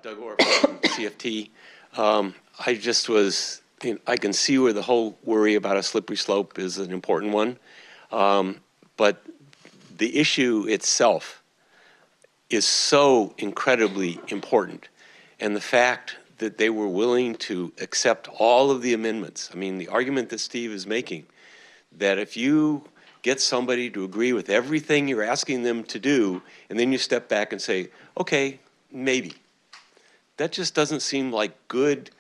Doug Orr from CFT. I just was, I can see where the whole worry about a slippery slope is an important one. But the issue itself is so incredibly important. And the fact that they were willing to accept all of the amendments. I mean, the argument that Steve is making, that if you get somebody to agree with everything you're asking them to do, and then you step back and say, okay, maybe. That just doesn't seem like good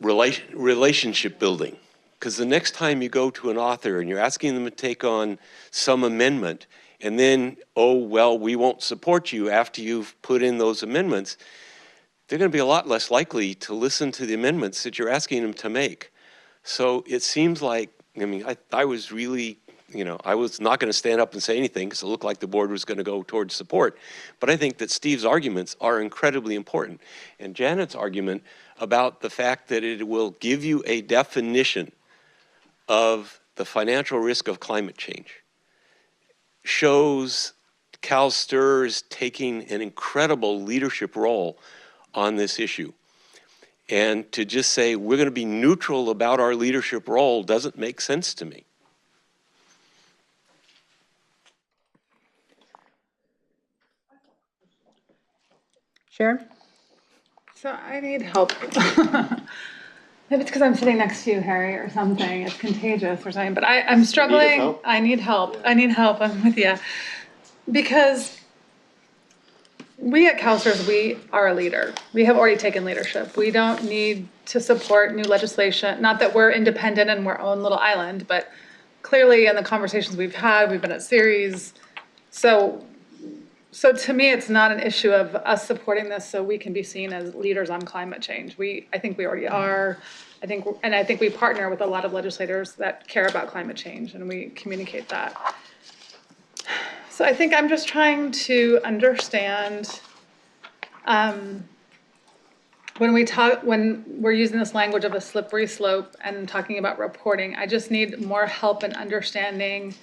relationship building. Because the next time you go to an author and you're asking them to take on some amendment, and then, oh, well, we won't support you after you've put in those amendments, they're going to be a lot less likely to listen to the amendments that you're asking them to make. So it seems like, I mean, I was really, I was not going to stand up and say anything because it looked like the board was going to go towards support. But I think that Steve's arguments are incredibly important. And Janet's argument about the fact that it will give you a definition of the financial risk of climate change shows CalSTRS taking an incredible leadership role on this issue. And to just say we're going to be neutral about our leadership role doesn't make sense to me. Sharon? So I need help. Maybe it's because I'm sitting next to you, Harry, or something. It's contagious or something. But I'm struggling. I need help. I need help. I'm with you. Because we at CalSTRS, we are a leader. We have already taken leadership. We don't need to support new legislation. Not that we're independent and we're our own little island, but clearly in the conversations we've had, we've been at series. So to me, it's not an issue of us supporting this so we can be seen as leaders on climate change. I think we already are. I think we partner with a lot of legislators that care about climate change, and we communicate that. So I think I'm just trying to understand when we're using this language of a slippery slope and talking about reporting, I just need more help in understanding,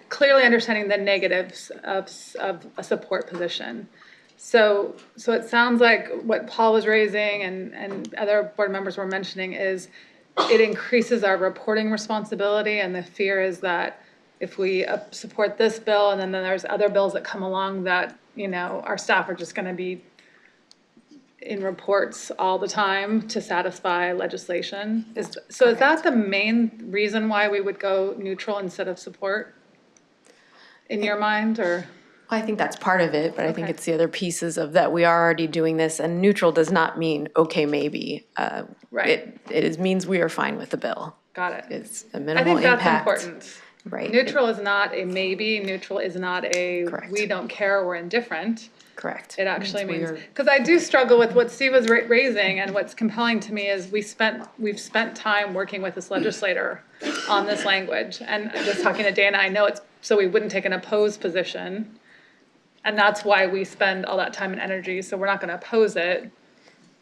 clearly understanding the negatives of a support position. So it sounds like what Paul was raising and other board members were mentioning is it increases our reporting responsibility, and the fear is that if we support this bill and then there's other bills that come along that, our staff are just going to be in reports all the time to satisfy legislation. Is that the main reason why we would go neutral instead of support in your mind, or? I think that's part of it, but I think it's the other pieces of that we are already doing this, and neutral does not mean okay maybe. Right. It means we are fine with the bill. Got it. It's a minimal impact. I think that's important. Right. Neutral is not a maybe. Neutral is not a we don't care, we're indifferent. Correct. It actually means, because I do struggle with what Steve was raising, and what's compelling to me is we've spent time working with this legislator on this language, and just talking to Dana, I know it's so we wouldn't take an opposed position. And that's why we spend all that time and energy. So we're not going to oppose it.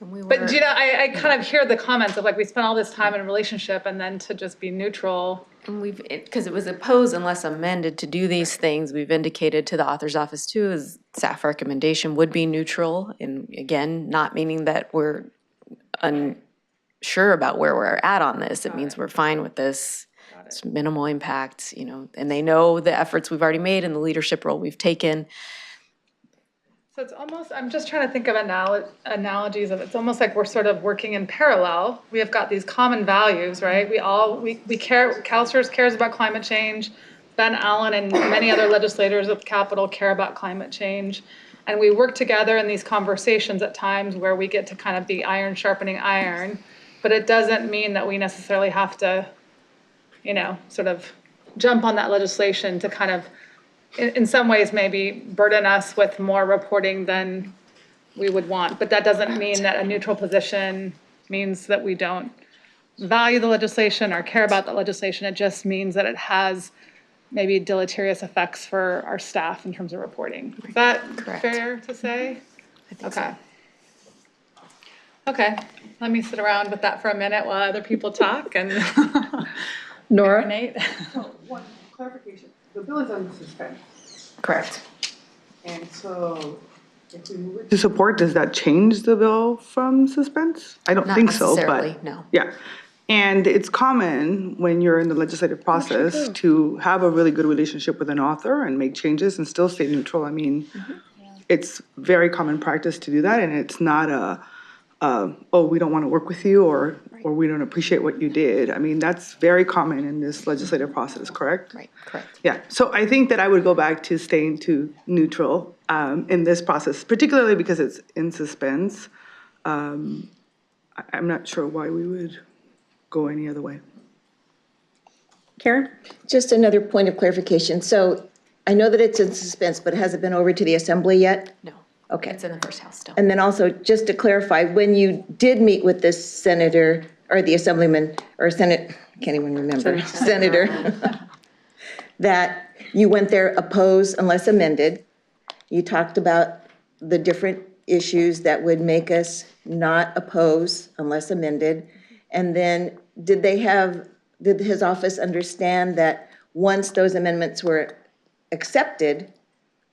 But I kind of hear the comments of like, we spent all this time in a relationship and then to just be neutral. And because it was opposed unless amended to do these things, we've indicated to the author's office too, is staff recommendation would be neutral. And again, not meaning that we're unsure about where we're at on this. It means we're fine with this. It's minimal impact, and they know the efforts we've already made and the leadership role we've taken. So it's almost, I'm just trying to think of analogies of it's almost like we're sort of working in parallel. We have got these common values, right? We care, CalSTRS cares about climate change. Ben Allen and many other legislators of Capitol care about climate change. And we work together in these conversations at times where we get to kind of be iron sharpening iron, but it doesn't mean that we necessarily have to, sort of jump on that legislation to kind of, in some ways, maybe burden us with more reporting than we would want. But that doesn't mean that a neutral position means that we don't value the legislation or care about the legislation. It just means that it has maybe deleterious effects for our staff in terms of reporting. Is that fair to say? I think so. Okay, let me sit around with that for a minute while other people talk and Nora? marinate. So one clarification, the bill is under suspension. Correct. And so if we move it to support, does that change the bill from suspense? I don't Not think so, necessarily, but. no. Yeah. And it's common when you're in the legislative process to have a really good relationship with an author and make changes and still stay neutral. I mean, it's very common practice to do that, and it's not oh, we don't want to work with you, or we don't appreciate what you did. I mean, that's very common in this legislative process, correct? Right, correct. Yeah, so I think that I would go back to staying to neutral in this process, particularly because it's in suspense. I'm not sure why we would go any other way. Karen? Just another point of clarification. So I know that it's in suspense, but has it been over to the assembly yet? No. Okay. It's in the first house still. And then also, just to clarify, when you did meet with this senator, or the assemblyman, or Senate, I can't even remember, senator, that you went there oppose unless amended. You talked about the different issues that would make us not oppose unless amended. And then did his office understand that once those amendments were accepted,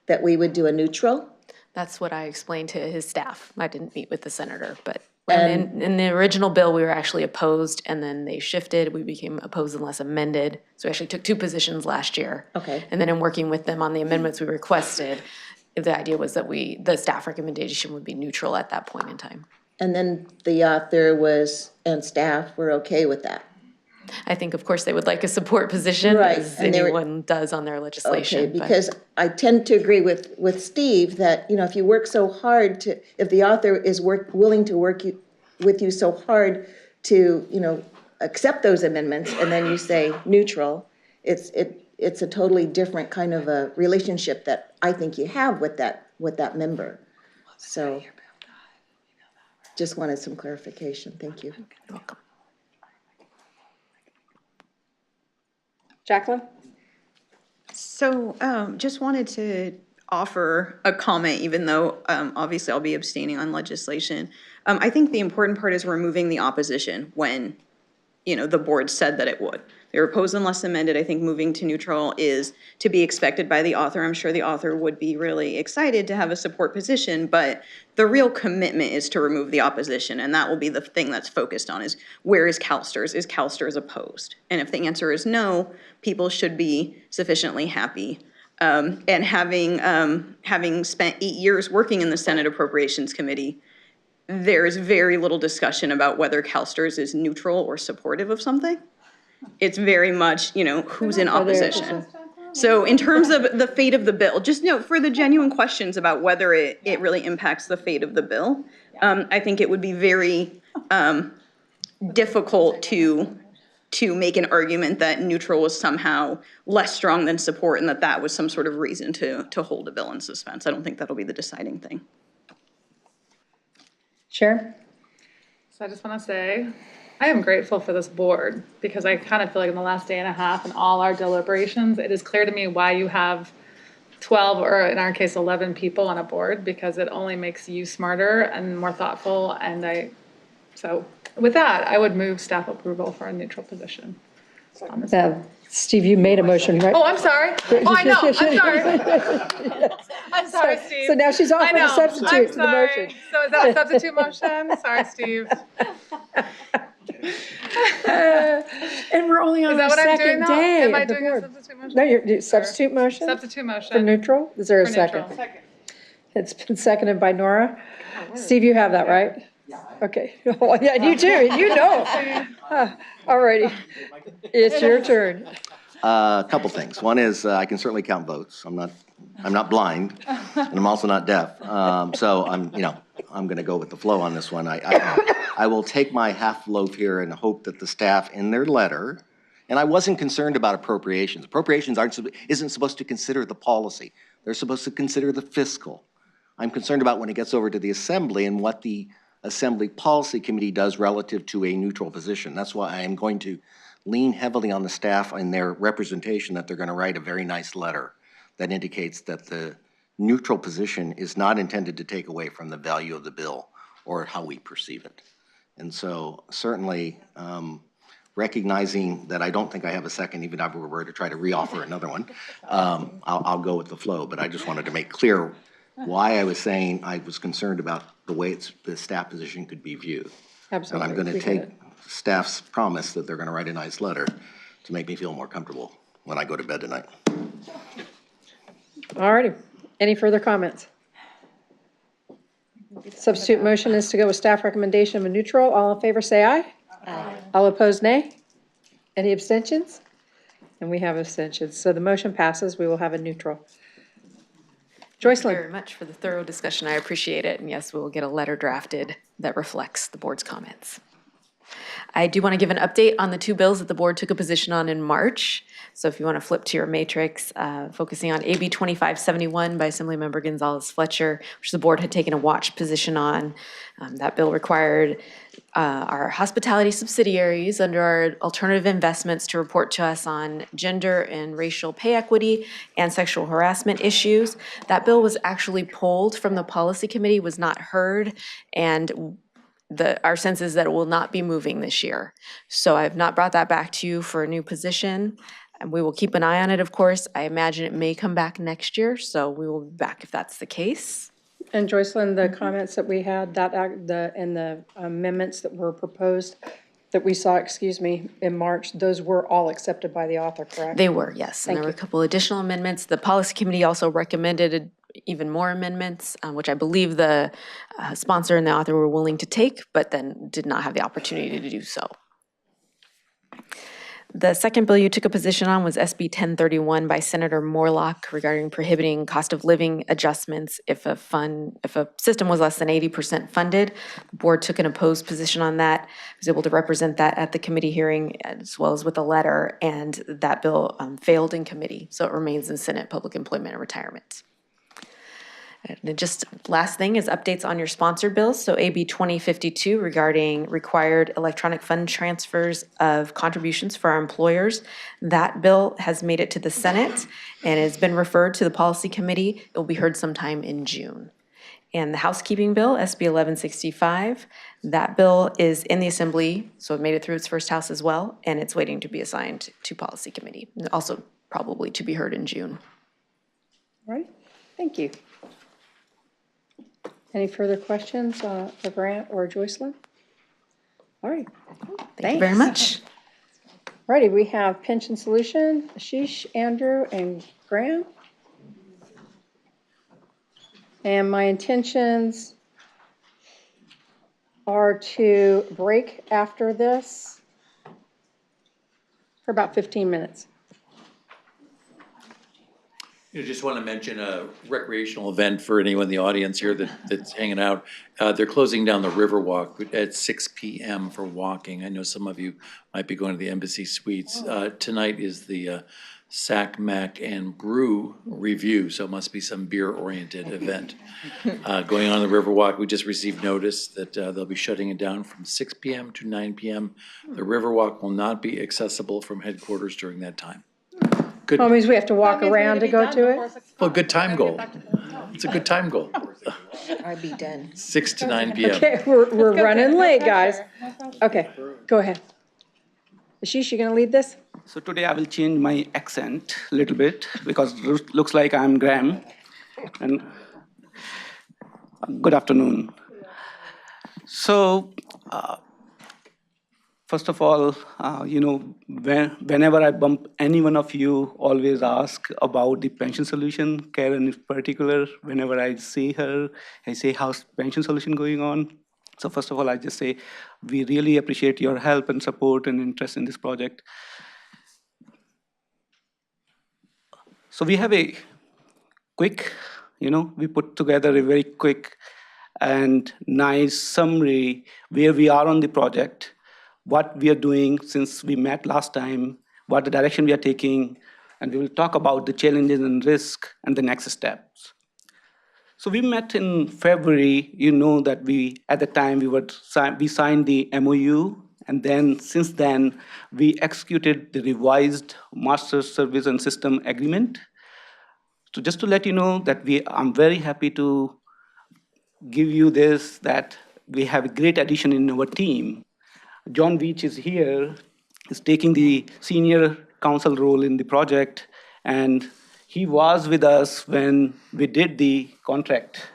that we would do a neutral? That's what I explained to his staff. I didn't meet with the senator, but in the original bill, we were actually opposed, and then they shifted. We became opposed unless amended. So we actually took two positions last year. Okay. And then in working with them on the amendments we requested, the idea was that the staff recommendation would be neutral at that point in time. And then the author and staff were okay with that? I think, of course, they would like a support position, Right, as and they were- anyone does on their legislation. Okay, but- because I tend to agree with Steve that, if you work so hard if the author is willing to work with you so hard to, accept those amendments, and then you say neutral, it's a totally different kind of a relationship that I think you have with that member. So, just wanted some clarification. Thank you. Welcome. Jacqueline? So just wanted to offer a comment, even though obviously I'll be abstaining on legislation. I think the important part is removing the opposition when, the board said that it would. They were opposed unless amended. I think moving to neutral is to be expected by the author. I'm sure the author would be really excited to have a support position, but the real commitment is to remove the opposition, and that will be the thing that's focused on is where is CalSTRS? Is CalSTRS opposed? And if the answer is no, people should be sufficiently happy. And having spent 8 years working in the Senate Appropriations Committee, there's very little discussion about whether CalSTRS is neutral or supportive of something. It's very much, who's in opposition. So in terms of the fate of the bill, just note for the genuine questions about whether it really impacts the fate of the bill, I think it would be very difficult to make an argument that neutral was somehow less strong than support and that was some sort of reason to hold a bill in suspense. I don't think that'll be the deciding thing. Sharon? So I just want to say, I am grateful for this board because I kind of feel like in the last day and a half and all our deliberations, it is clear to me why you have 12 or in our case 11 people on a board, because it only makes you smarter and more thoughtful. And so with that, I would move staff approval for a neutral position on this. Steve, you made a motion, right? Oh, I'm sorry. Oh, I know. I'm sorry. I'm sorry, Steve. So now she's I offering a know. substitute I'm to the sorry. motion. So is that a substitute motion? Sorry, Steve. And we're only on Is that the what I'm doing second now? day Am I of the doing a board. substitute motion? No, you're substitute motion Substitute for motion neutral? Is there a for second? neutral. Second. It's been seconded by Nora. Steve, you have that, right? Yeah. Okay. Well, yeah, you too. You know. All righty. It's your turn. A couple things. One is I can certainly count votes. I'm not blind, and I'm also not deaf. So I'm going to go with the flow on this one. I will take my half loaf here and hope that the staff in their letter, and I wasn't concerned about appropriations. Appropriations isn't supposed to consider the policy. They're supposed to consider the fiscal. I'm concerned about when it gets over to the assembly and what the Assembly Policy Committee does relative to a neutral position. That's why I am going to lean heavily on the staff and their representation that they're going to write a very nice letter that indicates that the neutral position is not intended to take away from the value of the bill or how we perceive it. And so certainly recognizing that I don't think I have a second, even if we were to try to reoffer another one, I'll go with the flow. But I just wanted to make clear why I was saying I was concerned about the way the staff position could be viewed. Absolutely. And I'm going we to get take it. staff's promise that they're going to write a nice letter to make me feel more comfortable when I go to bed tonight. All righty. Any further comments? Substitute motion is to go with staff recommendation of a neutral. All in favor, say aye. Aye. All opposed, nay. Any abstentions? And we have abstentions. So the motion passes. We will have a neutral. Thank you Joycelyn. very much for the thorough discussion. I appreciate it. And yes, we will get a letter drafted that reflects the board's comments. I do want to give an update on the two bills that the board took a position on in March. So if you want to flip to your matrix, focusing on AB 2571 by Assemblymember Gonzalez Fletcher, which the board had taken a watch position on. That bill required our hospitality subsidiaries under our alternative investments to report to us on gender and racial pay equity and sexual harassment issues. That bill was actually pulled from the policy committee, was not heard, and our sense is that it will not be moving this year. So I have not brought that back to you for a new position. And we will keep an eye on it, of course. I imagine it may come back next year, so we will be back if that's the case. And Joycelyn, the comments that we had, and the amendments that were proposed, that we saw, in March, those were all accepted by the author, correct? They were, yes. And there were a couple additional amendments. The policy committee also recommended even more amendments, which I believe the sponsor and the author were willing to take, but then did not have the opportunity to do so. The second bill you took a position on was SB 1031 by Senator Morlock regarding prohibiting cost of living adjustments if a system was less than 80% funded. The board took an opposed position on that. I was able to represent that at the committee hearing as well as with a letter, and that bill failed in committee, so it remains in Senate Public Employment and Retirement. And just last thing is updates on your sponsored bills. So AB 2052 regarding required electronic fund transfers of contributions for our employers. That bill has made it to the Senate and has been referred to the policy committee. It will be heard sometime in June. And the housekeeping bill, SB 1165, that bill is in the Assembly, so it made it through its first house as well, and it's waiting to be assigned to policy committee. Also probably to be heard in June. All right, thank you. Any further questions for Grant or Joycelyn? All right. Thank you very much. All righty, we have Pension Solution, Ashish, Andrew, and Graham. And my intentions are to break after this for about 15 minutes. I just want to mention a recreational event for anyone in the audience here that's hanging out. They're closing down the Riverwalk at 6 p.m. for walking. I know some of you might be going to the Embassy Suites. Tonight is the Sac, Mac, and Brew review, so it must be some beer-oriented event going on the Riverwalk. We just received notice that they'll be shutting it down from 6 p.m. to 9 p.m. The Riverwalk will not be accessible from headquarters during that time. Good. That means we have to walk around to go to it? Well, good time goal. It's a good time goal. I'd be done. 6 to 9 p.m. Okay, we're running late, guys. Okay, go ahead. Ashish, you gonna lead this? So today I will change my accent a little bit because it looks like I'm Graham. And good afternoon. So, first of all, whenever I bump any one of you, always ask about the pension solution. Karen in particular, whenever I see her, I say, how's pension solution going on? So first of all, I just say, we really appreciate your help and support and interest in this project. So we have a quick, we put together a very quick and nice summary where we are on the project, what we are doing since we met last time, what the direction we are taking, and we will talk about the challenges and risk and the next steps. So we met in February. You know that at the time we signed the MOU, and then since then we executed the revised Master Service and System Agreement. So just to let you know that I'm very happy to give you this, that we have a great addition in our team. John Veach is here, is taking the senior counsel role in the project, and he was with us when we did the contract.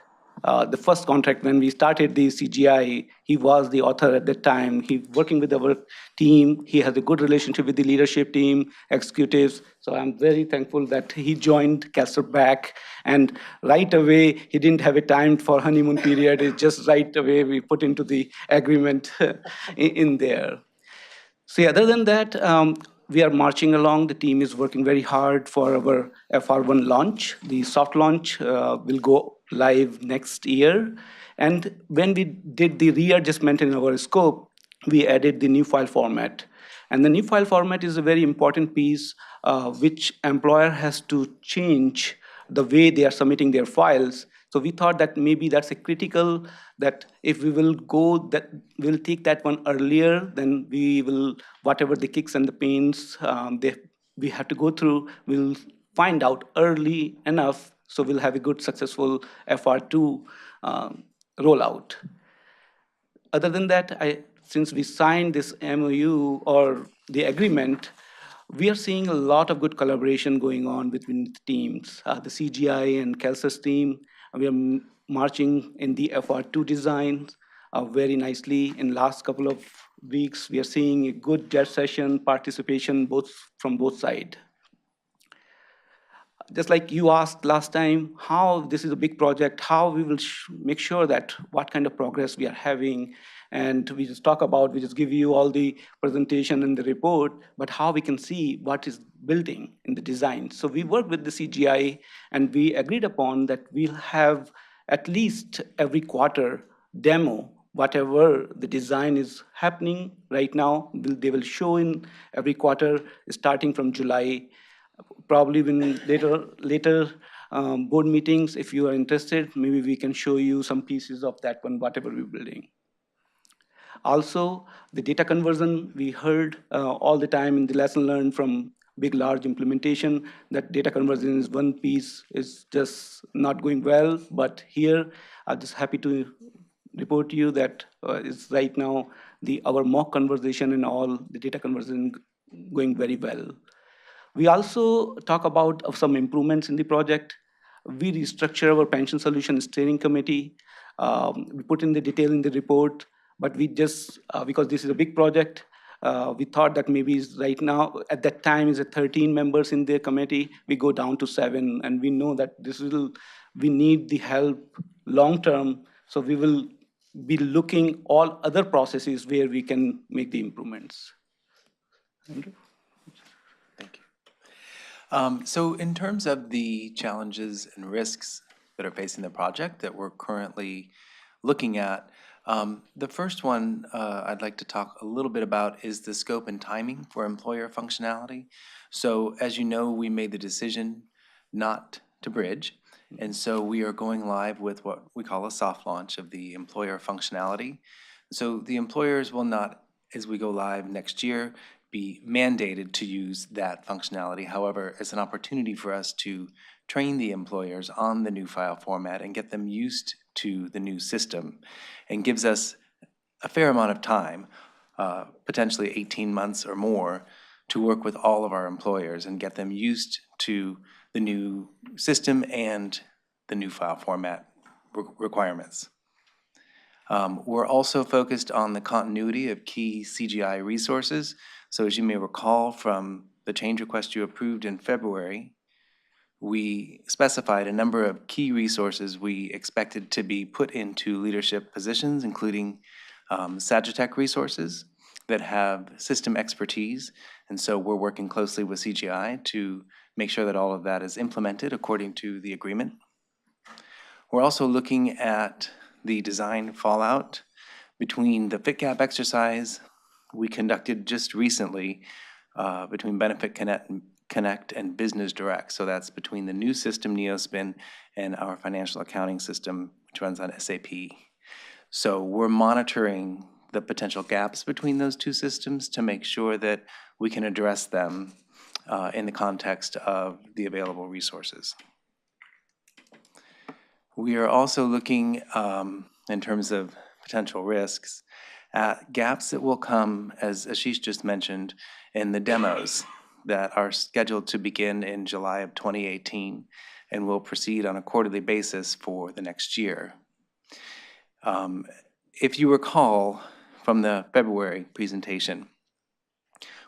The first contract when we started the CGI, he was the author at that time. He working with our team. He has a good relationship with the leadership team, executives. So I'm very thankful that he joined Castor back. And right away, he didn't have a time for honeymoon period. It's just right away we put into the agreement in there. See, other than that, we are marching along. The team is working very hard for our FR1 launch. The soft launch will go live next year. And when we did the readjustment in our scope, we added the new file format. And the new file format is a very important piece which employer has to change the way they are submitting their files. So we thought that maybe that's a critical, that if we will go, that we'll take that one earlier, then we will, whatever the kicks and the pains we have to go through, we'll find out early enough, so we'll have a good, successful FR2 rollout. Other than that, since we signed this MOU or the agreement, we are seeing a lot of good collaboration going on between the teams. The CGI and Kelsus team, we are marching in the FR2 design very nicely. In last couple of weeks, we are seeing a good jet session participation from both sides. Just like you asked last time, how this is a big project, how we will make sure that what kind of progress we are having. And we just talk about, we just give you all the presentation and the report, but how we can see what is building in the design. So we worked with the CGI and we agreed upon that we'll have at least every quarter demo, whatever the design is happening right now, they will show in every quarter starting from July. Probably when later board meetings, if you are interested, maybe we can show you some pieces of that one, whatever we're building. Also, the data conversion, we heard all the time in the lesson learned from big, large implementation, that data conversion is one piece, is just not going well. But here, I'm just happy to report to you that it's right now, our mock conversation and all the data conversion going very well. We also talk about some improvements in the project. We restructure our pension solution steering committee. We put in the detail in the report, but we just, because this is a big project, we thought that maybe right now, at that time, is 13 members in the committee. We go down to 7, and we know that we need the help long term. So we will be looking all other processes where we can make the improvements. Thank you. So in terms of the challenges and risks that are facing the project that we're currently looking at, the first one I'd like to talk a little bit about is the scope and timing for employer functionality. So as you know, we made the decision not to bridge, and so we are going live with what we call a soft launch of the employer functionality. So the employers will not, as we go live next year, be mandated to use that functionality. However, it's an opportunity for us to train the employers on the new file format and get them used to the new system, and gives us a fair amount of time, potentially 18 months or more, to work with all of our employers and get them used to the new system and the new file format requirements. We're also focused on the continuity of Key Cgi Resources. So as you may recall from the change request you approved in February, we specified a number of key resources we expected to be put into leadership positions, including Sagitech resources that have system expertise. And so we're working closely with CGI to make sure that all of that is implemented according to the agreement. We're also looking at the design fallout between the fit gap exercise we conducted just recently between Benefit Connect and Business Direct. So that's between the new system, Neospin, and our financial accounting system, which runs on SAP. So we're monitoring the potential gaps between those two systems to make sure that we can address them in the context of the available resources. We are also looking in terms of potential risks at gaps that will come, as Ashish just mentioned, in the demos that are scheduled to begin in July of 2018 and will proceed on a quarterly basis for the next year. If you recall from the February presentation,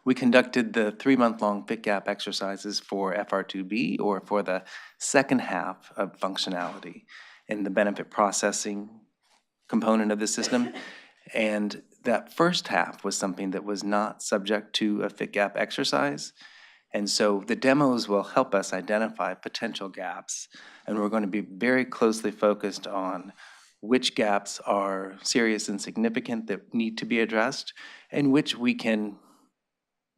we conducted the 3-month-long fit gap exercises for FR2B, or for the second half of functionality in the benefit processing component of the system. And that first half was something that was not subject to a fit gap exercise. And so the demos will help us identify potential gaps, and we're going to be very closely focused on which gaps are serious and significant that need to be addressed, and which we can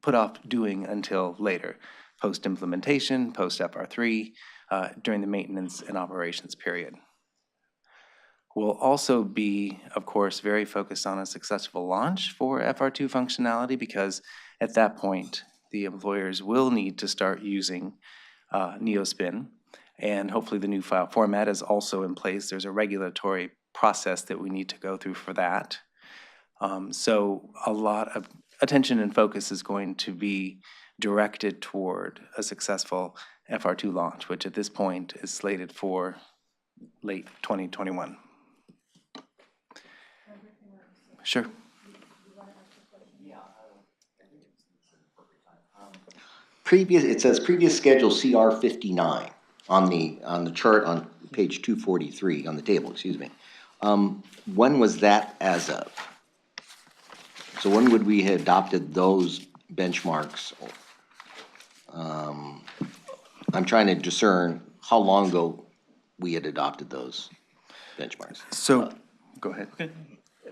put off doing until later, post-implementation, post-FR3, during the maintenance and operations period. We'll also be, of course, very focused on a successful launch for FR2 functionality, because at that point, the employers will need to start using Neospin, and hopefully the new file format is also in place. There's a regulatory process that we need to go through for that. So a lot of attention and focus is going to be directed toward a successful FR2 launch, which at this point is slated for late 2021. Sure. It says previous schedule CR 59 on the chart on page 243 on the table, excuse me. When was that as of? So when would we have adopted those benchmarks? I'm trying to discern how long ago we had adopted those benchmarks. So, go ahead.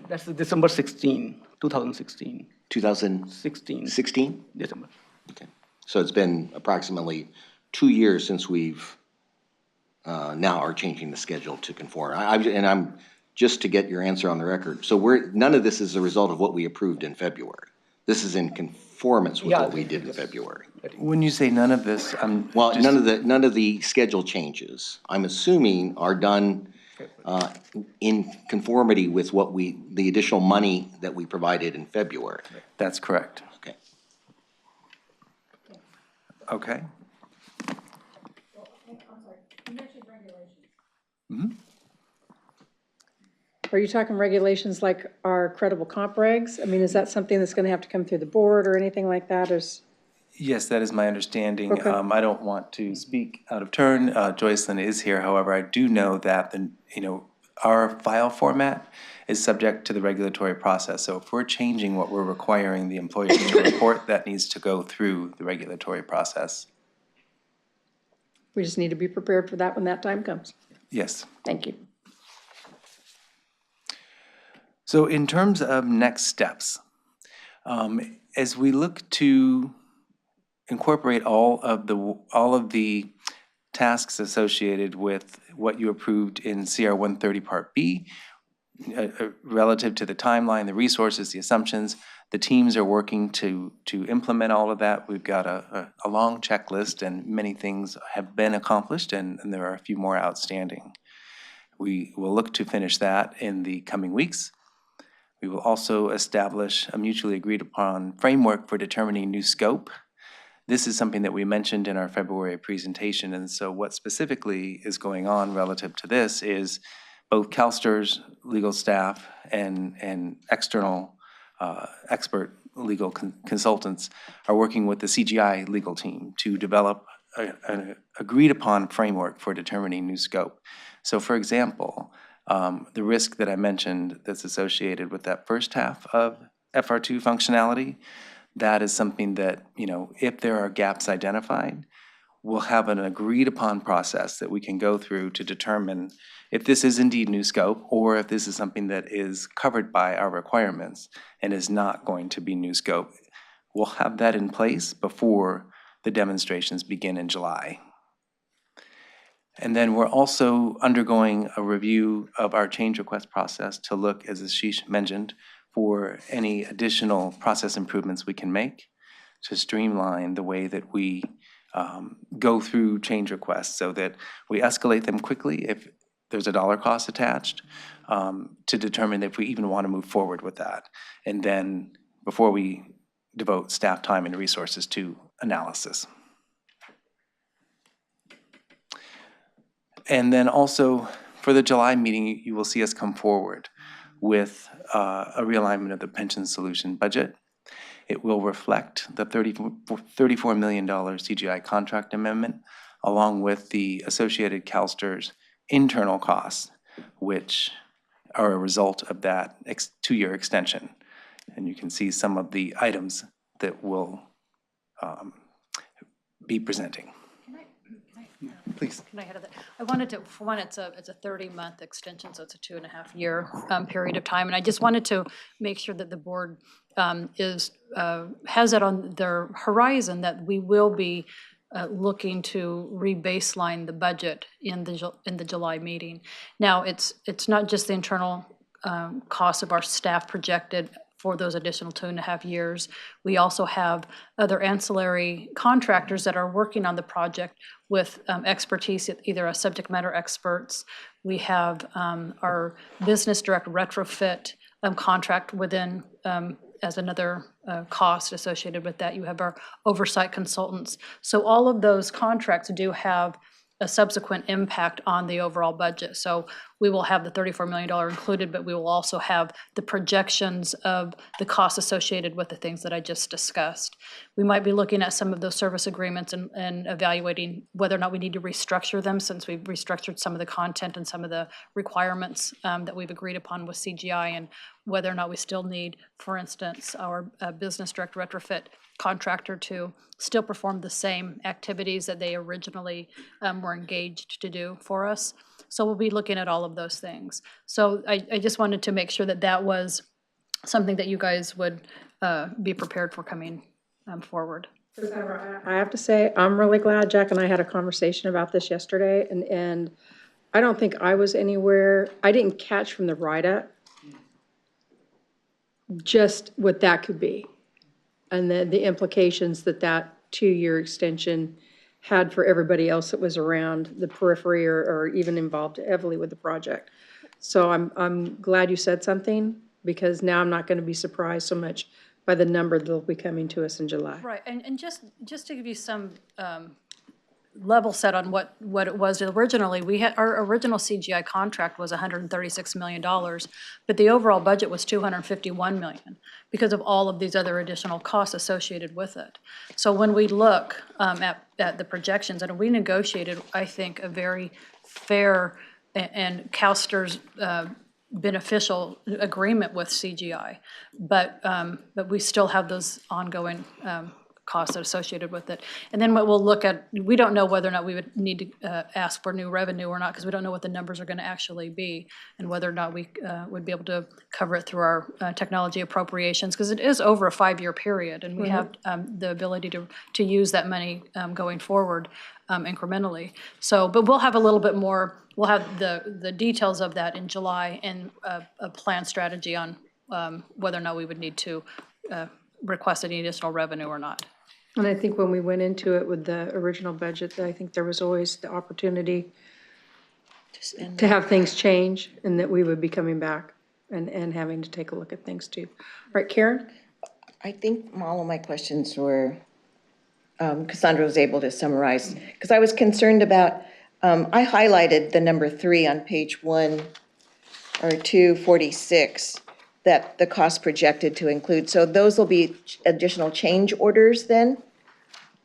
That's the December 16, 2016. 2016? 16. December. Okay. So it's been approximately 2 years since we've now are changing the schedule to conform. I'm just to get your answer on the record. So none of this is a result of what we approved in February. This is in conformance with what we did in February. When you say none of this, Well, none of the schedule changes, I'm assuming, are done in conformity with the additional money that we provided in February. That's correct. Okay. Okay. Are you talking regulations like our credible comp regs? I mean, is that something that's going to have to come through the board or anything like that? Yes, that is my understanding. Okay. I don't want to speak out of turn. Joycelyn is here. However, I do know that our file format is subject to the regulatory process. So if we're changing what we're requiring the employer to report, that needs to go through the regulatory process. We just need to be prepared for that when that time comes. Yes. Thank you. So in terms of next steps, as we look to incorporate all of the tasks associated with what you approved in CR 130 Part B, relative to the timeline, the resources, the assumptions, the teams are working to implement all of that. We've got a long checklist, and many things have been accomplished, and there are a few more outstanding. We will look to finish that in the coming weeks. We will also establish a mutually agreed upon framework for determining new scope. This is something that we mentioned in our February presentation, and so what specifically is going on relative to this is both CalSTRS legal staff and external expert legal consultants are working with the CGI legal team to develop an agreed upon framework for determining new scope. So for example, the risk that I mentioned that's associated with that first half of FR2 functionality, that is something that, if there are gaps identified, we'll have an agreed upon process that we can go through to determine if this is indeed new scope or if this is something that is covered by our requirements and is not going to be new scope. We'll have that in place before the demonstrations begin in July. And then we're also undergoing a review of our change request process to look, as Ashish mentioned, for any additional process improvements we can make to streamline the way that we go through change requests so that we escalate them quickly if there's a dollar cost attached, to determine if we even want to move forward with that. And then before we devote staff time and resources to analysis. And then also, for the July meeting, you will see us come forward with a realignment of the pension solution budget. It will reflect the $34 million CGI contract amendment, along with the associated CalSTRS internal costs, which are a result of that two-year extension. And you can see some of the items that we'll be presenting. Please. Can I add to that? I wanted to, for one, it's a 30-month extension, so it's a 2.5-year period of time. And I just wanted to make sure that the board has that on their horizon, that we will be looking to re-baseline the budget in the July meeting. Now, it's not just the internal costs of our staff projected for those additional 2.5 years. We also have other ancillary contractors that are working on the project with expertise, either as subject matter experts. We have our business direct retrofit contract within as another cost associated with that. You have our oversight consultants. So all of those contracts do have a subsequent impact on the overall budget. So we will have the $34 million included, but we will also have the projections of the costs associated with the things that I just discussed. We might be looking at some of those service agreements and evaluating whether or not we need to restructure them, since we've restructured some of the content and some of the requirements that we've agreed upon with CGI, and whether or not we still need, for instance, our business direct retrofit contractor to still perform the same activities that they originally were engaged to do for us. So we'll be looking at all of those things. So I just wanted to make sure that that was something that you guys would be prepared for coming forward. I have to say, I'm really glad Jack and I had a conversation about this yesterday, and I don't think I was anywhere, I didn't catch from the write-up just what that could be, and the implications that 2-year extension had for everybody else that was around the periphery or even involved heavily with the project. So I'm glad you said something, because now I'm not going to be surprised so much by the number that'll be coming to us in July. Right, and just to give you some level set on what it was originally, we had, our original CGI contract was $136 million, but the overall budget was $251 million because of all of these other additional costs associated with it. So when we look at the projections, and we negotiated, I think, a very fair and CalSTRS beneficial agreement with CGI, but we still have those ongoing costs associated with it. And then what we'll look at, we don't know whether or not we would need to ask for new revenue or not, because we don't know what the numbers are going to actually be, and whether or not we would be able to cover it through our technology appropriations, because it is over a 5-year period, and we have the ability to use that money going forward incrementally. So, but we'll have a little bit more, we'll have the details of that in July, and a plan strategy on whether or not we would need to request any additional revenue or not. And I think when we went into it with the original budget, I think there was always the opportunity to have things change, and that we would be coming back and having to take a look at things too. All right, Karen? I think all of my questions were, Cassandra was able to summarize, because I was concerned about, I highlighted the number 3 on page 246, that the cost projected to include. So those will be additional change orders then?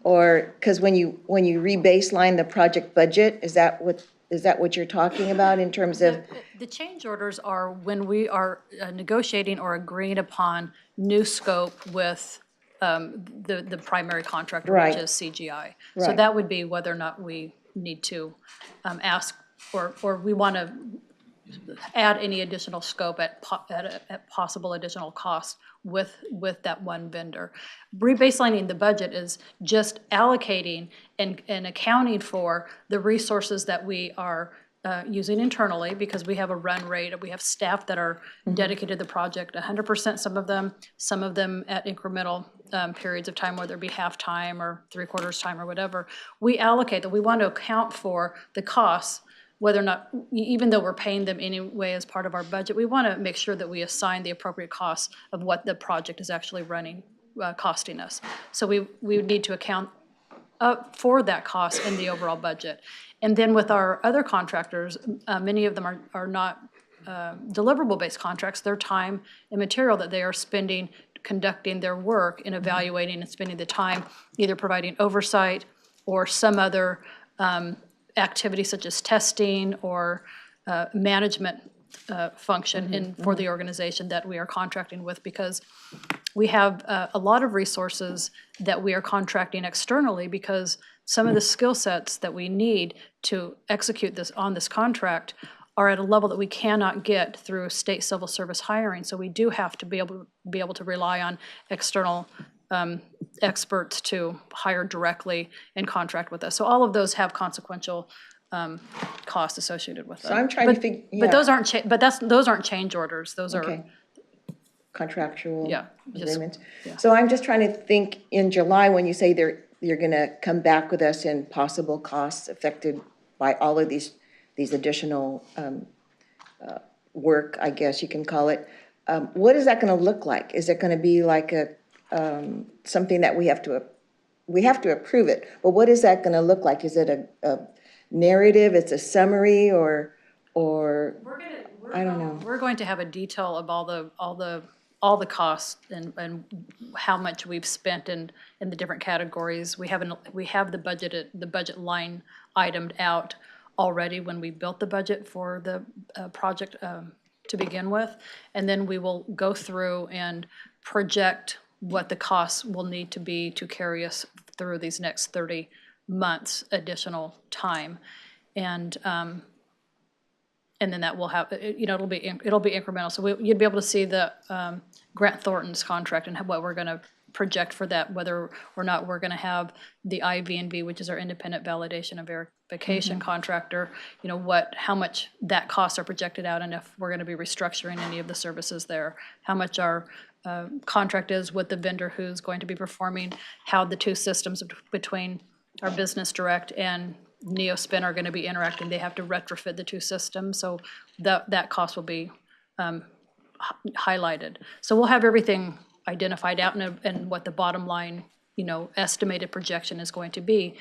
Or, because when you re-baseline the project budget, is that what you're talking about in terms of? The change orders are when we are negotiating or agreeing upon new scope with the primary contractor, Right. which is CGI. So Right. that would be whether or not we need to ask, or we want to add any additional scope at possible additional cost with that one vendor. Rebaselining the budget is just allocating and accounting for the resources that we are using internally, because we have a run rate, we have staff that are dedicated to the project 100%, some of them at incremental periods of time, whether it be half-time or 3/4 time or whatever. We allocate that. We want to account for the costs whether or not, even though we're paying them anyway as part of our budget, we want to make sure that we assign the appropriate costs of what the project is actually running, costing us. So we would need to account for that cost in the overall budget. And then with our other contractors, many of them are not deliverable-based contracts. Their time and material that they are spending conducting their work and evaluating and spending the time either providing oversight or some other activity such as testing or management function for the organization that we are contracting with, because we have a lot of resources that we are contracting externally, because some of the skill sets that we need to execute this on this contract are at a level that we cannot get through state civil service hiring. So we do have to be able to rely on external experts to hire directly and contract with us. So all of those have consequential costs associated with them. So I'm trying to figure, But those aren't those aren't change orders. Those are okay. Contractual Yeah, just- agreements. yeah. So I'm just trying to think, in July, when you say you're gonna come back with us in possible costs affected by all of these additional work, I guess you can call it, what is that gonna look like? Is it gonna be like something that we have to approve it, but what is that gonna look like? Is it a narrative, it's a summary, or I don't know. We're going to have a detail of all the costs and how much we've spent in the different categories. We have the budget line itemed out already when we built the budget for the project to begin with, and then we will go through and project what the costs will need to be to carry us through these next 30 months additional time, and then that will have, it'll be incremental. So you'd be able to see the Grant Thornton's contract and what we're going to project for that, whether or not we're going to have the IV&V, which is our independent validation and verification contractor, how much that costs are projected out, and if we're going to be restructuring any of the services there, how much our contract is with the vendor who's going to be performing, how the two systems between our Business Direct and NeoSpin are going to be interacting. They have to retrofit the two systems, so that cost will be highlighted. So we'll have everything identified out and what the bottom line, estimated projection is going to be,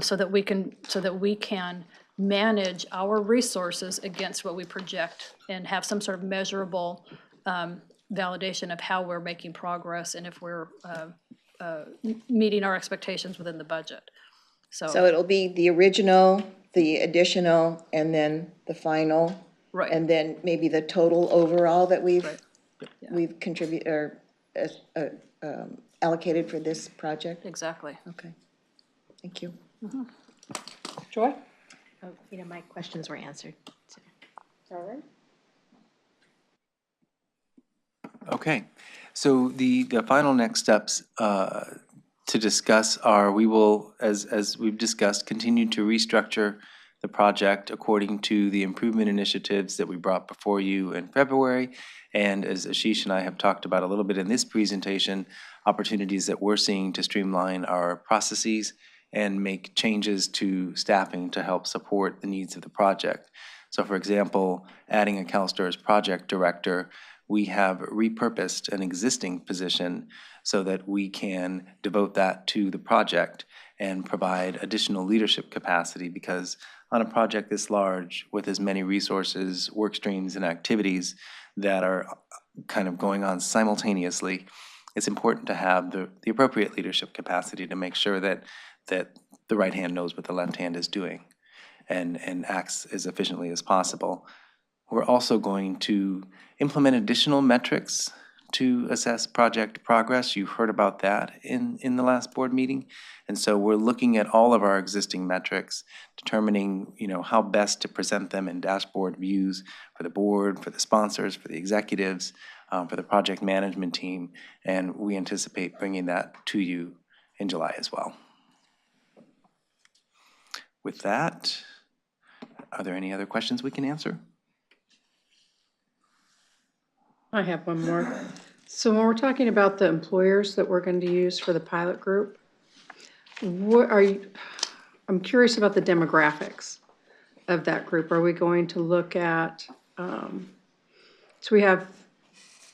so that we can manage our resources against what we project and have some sort of measurable validation of how we're making progress and if we're meeting our expectations within the budget. So it'll be the original, the additional, and then the final. Right. And then maybe the total overall that we've contributed or allocated for this project? Exactly. Okay, thank you. Joy? My questions were answered. So. All right. Okay, so the final next steps to discuss are, we will, as we've discussed, continue to restructure the project according to the improvement initiatives that we brought before you in February, and as Ashish and I have talked about a little bit in this presentation, opportunities that we're seeing to streamline our processes and make changes to staffing to help support the needs of the project. So for example, adding a CalSTRS project director, we have repurposed an existing position so that we can devote that to the project and provide additional leadership capacity, because on a project this large, with as many resources, work streams, and activities that are kind of going on simultaneously, it's important to have the appropriate leadership capacity to make sure that the right hand knows what the left hand is doing and acts as efficiently as possible. We're also going to implement additional metrics to assess project progress. You heard about that in the last board meeting. And so we're looking at all of our existing metrics, determining how best to present them in dashboard views for the board, for the sponsors, for the executives, for the project management team. And we anticipate bringing that to you in July as well. With that, are there any other questions we can answer? I have one more. So when we're talking about the employers that we're going to use for the pilot group, I'm curious about the demographics of that group? Are we going to look at, so we have,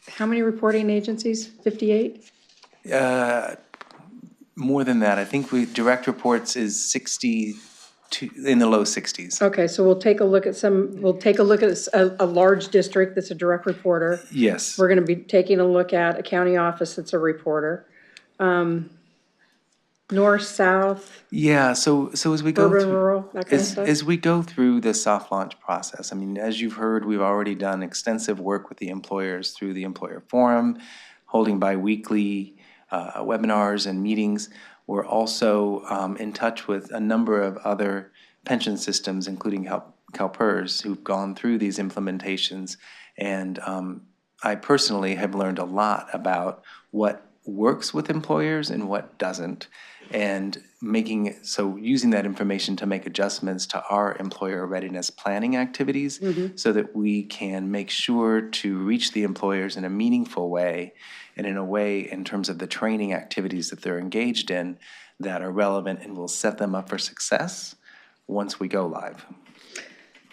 how many reporting agencies? 58? More than that, I think direct reports is 60 to, in the low 60s. Okay, so we'll take a look at a large district that's a direct reporter. Yes. We're gonna be taking a look at a county office that's a reporter. North, south, Yeah, so as we go urban, through, rural, that kind of stuff? as we go through the soft launch process, I mean, as you've heard, we've already done extensive work with the employers through the employer forum, holding bi-weekly webinars and meetings. We're also in touch with a number of other pension systems, including CalPERS, who've gone through these implementations. And I personally have learned a lot about what works with employers and what doesn't, and using that information to make adjustments to our employer readiness planning activities so that we can make sure to reach the employers in a meaningful way and in a way in terms of the training activities that they're engaged in that are relevant and will set them up for success once we go live.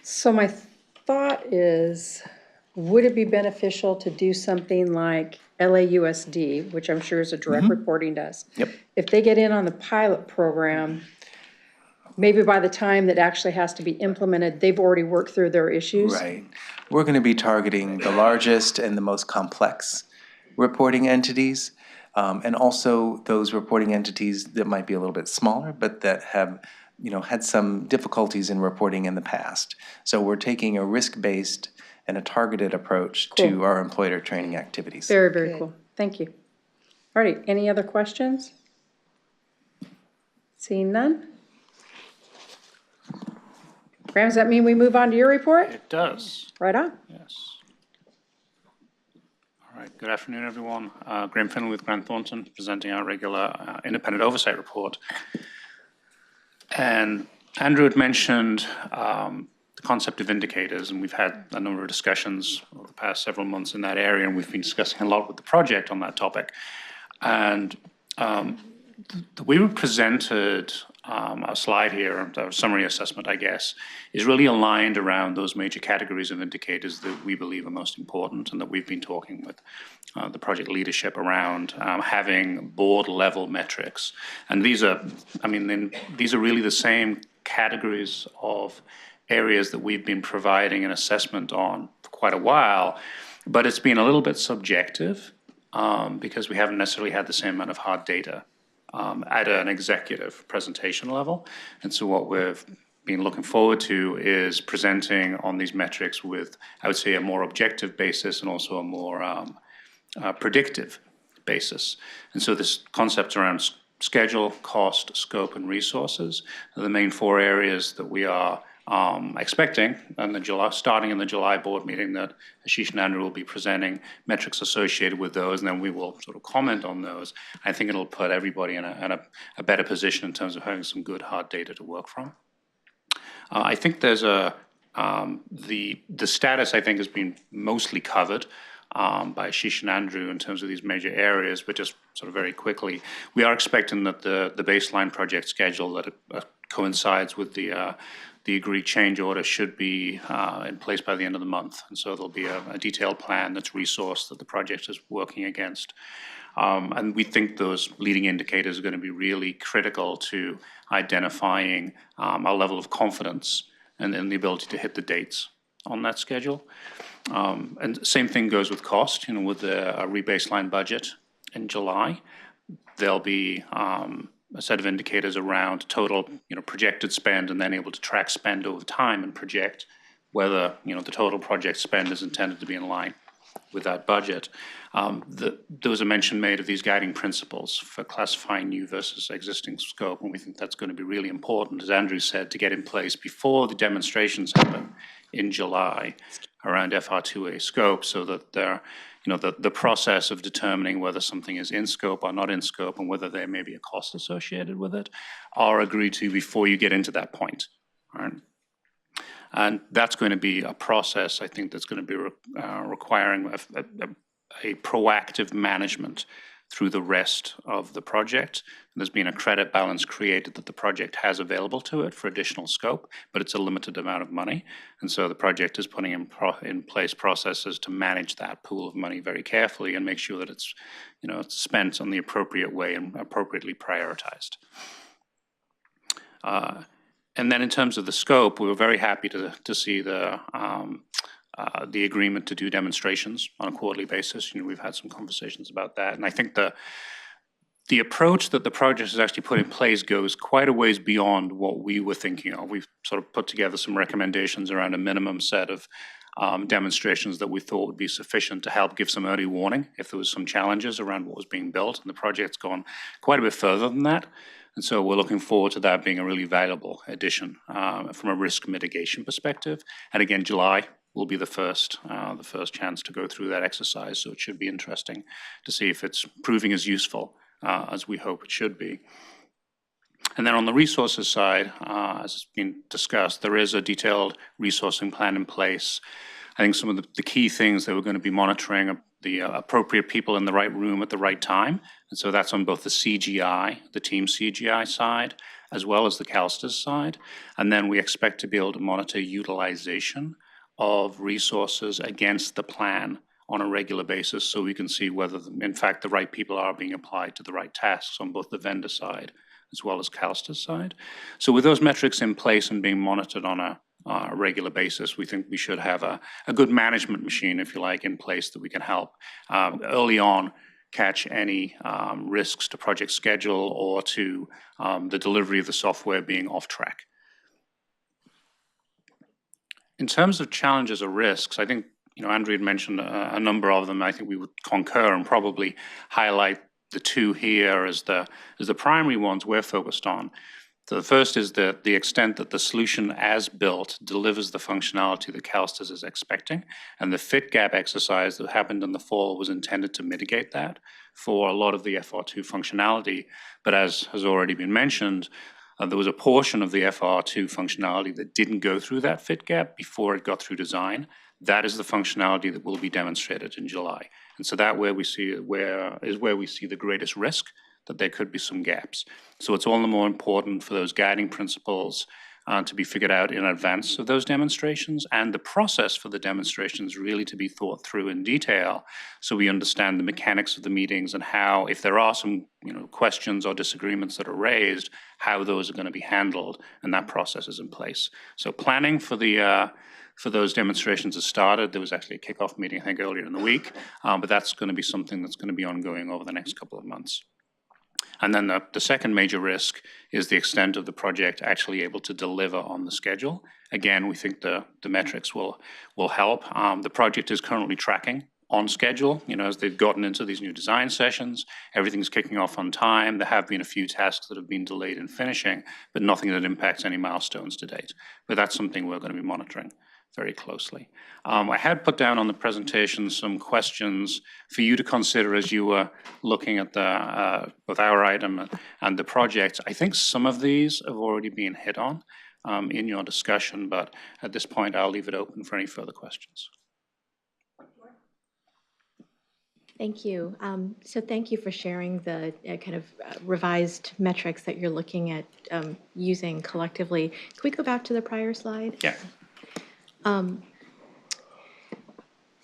So my thought is, would it be beneficial to do something like LAUSD, which I'm sure is a direct reporting to us? Yep. If they get in on the pilot program, maybe by the time that actually has to be implemented, they've already worked through their issues? Right. We're going to be targeting the largest and the most complex reporting entities, and also those reporting entities that might be a little bit smaller, but that have had some difficulties in reporting in the past. So we're taking a risk-based and a targeted approach to our employer training activities. Very, very cool. Thank you. All right, any other questions? Seeing none? Graham, does that mean we move on to your report? It does. Right on. Yes. All right, good afternoon, everyone. Graham Finley with Grant Thornton, presenting our regular independent oversight report. And Andrew had mentioned the concept of indicators, and we've had a number of discussions over the past several months in that area, and we've been discussing a lot with the project on that topic. And the way we presented our slide here, our summary assessment, I guess, is really aligned around those major categories of indicators that we believe are most important and that we've been talking with the project leadership around having board-level metrics. And these are really the same categories of areas that we've been providing an assessment on for quite a while, but it's been a little bit subjective because we haven't necessarily had the same amount of hard data at an executive presentation level. And so what we've been looking forward to is presenting on these metrics with, I would say, a more objective basis and also a more predictive basis. And so this concept around schedule, cost, scope, and resources are the main four areas that we are expecting, and starting in the July board meeting, that Ashish and Andrew will be presenting metrics associated with those, and then we will sort of comment on those. I think it'll put everybody in a better position in terms of having some good hard data to work from. I think there's the status, I think, has been mostly covered by Ashish and Andrew in terms of these major areas, but just sort of very quickly, we are expecting that the baseline project schedule that coincides with the agreed change order should be in place by the end of the month. And so there'll be a detailed plan that's resourced that the project is working against. And we think those leading indicators are going to be really critical to identifying our level of confidence and the ability to hit the dates on that schedule. And same thing goes with cost. With the rebaseline budget in July, there'll be a set of indicators around total, projected spend, and then able to track spend over time and project whether, the total project spend is intended to be in line with that budget. There was a mention made of these guiding principles for classifying new versus existing scope, and we think that's going to be really important, as Andrew said, to get in place before the demonstrations happen in July around FR2A scope, so that the process of determining whether something is in scope or not in scope and whether there may be a cost associated with it are agreed to before you get into that point. All right? And that's going to be a process, I think, that's going to be requiring a proactive management through the rest of the project. There's been a credit balance created that the project has available to it for additional scope, but it's a limited amount of money. And so the project is putting in place processes to manage that pool of money very carefully and make sure that it's, it's spent on the appropriate way and appropriately prioritized. And then in terms of the scope, we were very happy to see the agreement to do demonstrations on a quarterly basis. We've had some conversations about that. And I think the approach that the project has actually put in place goes quite a ways beyond what we were thinking of. We've sort of put together some recommendations around a minimum set of demonstrations that we thought would be sufficient to help give some early warning if there was some challenges around what was being built. And the project's gone quite a bit further than that. And so we're looking forward to that being a really valuable addition from a risk mitigation perspective. And again, July will be the first chance to go through that exercise. So it should be interesting to see if it's proving as useful as we hope it should be. And then on the resources side, as has been discussed, there is a detailed resourcing plan in place. I think some of the key things that we're going to be monitoring are the appropriate people in the right room at the right time. And so that's on both the CGI, the team CGI side, as well as the CalSTRS side. And then we expect to be able to monitor utilization of resources against the plan on a regular basis so we can see whether, in fact, the right people are being applied to the right tasks on both the vendor side as well as CalSTRS side. So with those metrics in place and being monitored on a regular basis, we think we should have a good management machine, if you like, in place that we can help early on catch any risks to project schedule or to the delivery of the software being off track. In terms of challenges or risks, I think Andrew had mentioned a number of them. I think we would concur and probably highlight the two here as the primary ones we're focused on. So the first is the extent that the solution as built delivers the functionality that CalSTRS is expecting. And the fit gap exercise that happened in the fall was intended to mitigate that for a lot of the FR2 functionality. But as has already been mentioned, there was a portion of the FR2 functionality that didn't go through that fit gap before it got through design. That is the functionality that will be demonstrated in July. And so that where we see the greatest risk that there could be some gaps. So it's all the more important for those guiding principles to be figured out in advance of those demonstrations, and the process for the demonstrations really to be thought through in detail so we understand the mechanics of the meetings and how, if there are some questions or disagreements that are raised, how those are going to be handled, and that process is in place. So planning for those demonstrations has started. There was actually a kickoff meeting, I think, earlier in the week, but that's going to be something that's going to be ongoing over the next couple of months. And then the second major risk is the extent of the project actually able to deliver on the schedule. Again, we think the metrics will help. The project is currently tracking on schedule. As they've gotten into these new design sessions, everything's kicking off on time. There have been a few tasks that have been delayed in finishing, but nothing that impacts any milestones to date. But that's something we're going to be monitoring very closely. I had put down on the presentation some questions for you to consider as you were looking at both our item and the project. I think some of these have already been hit on in your discussion, but at this point, I'll leave it open for any further questions. Thank you. So thank you for sharing the kind of revised metrics that you're looking at using collectively. Can we go back to the prior slide? Yeah.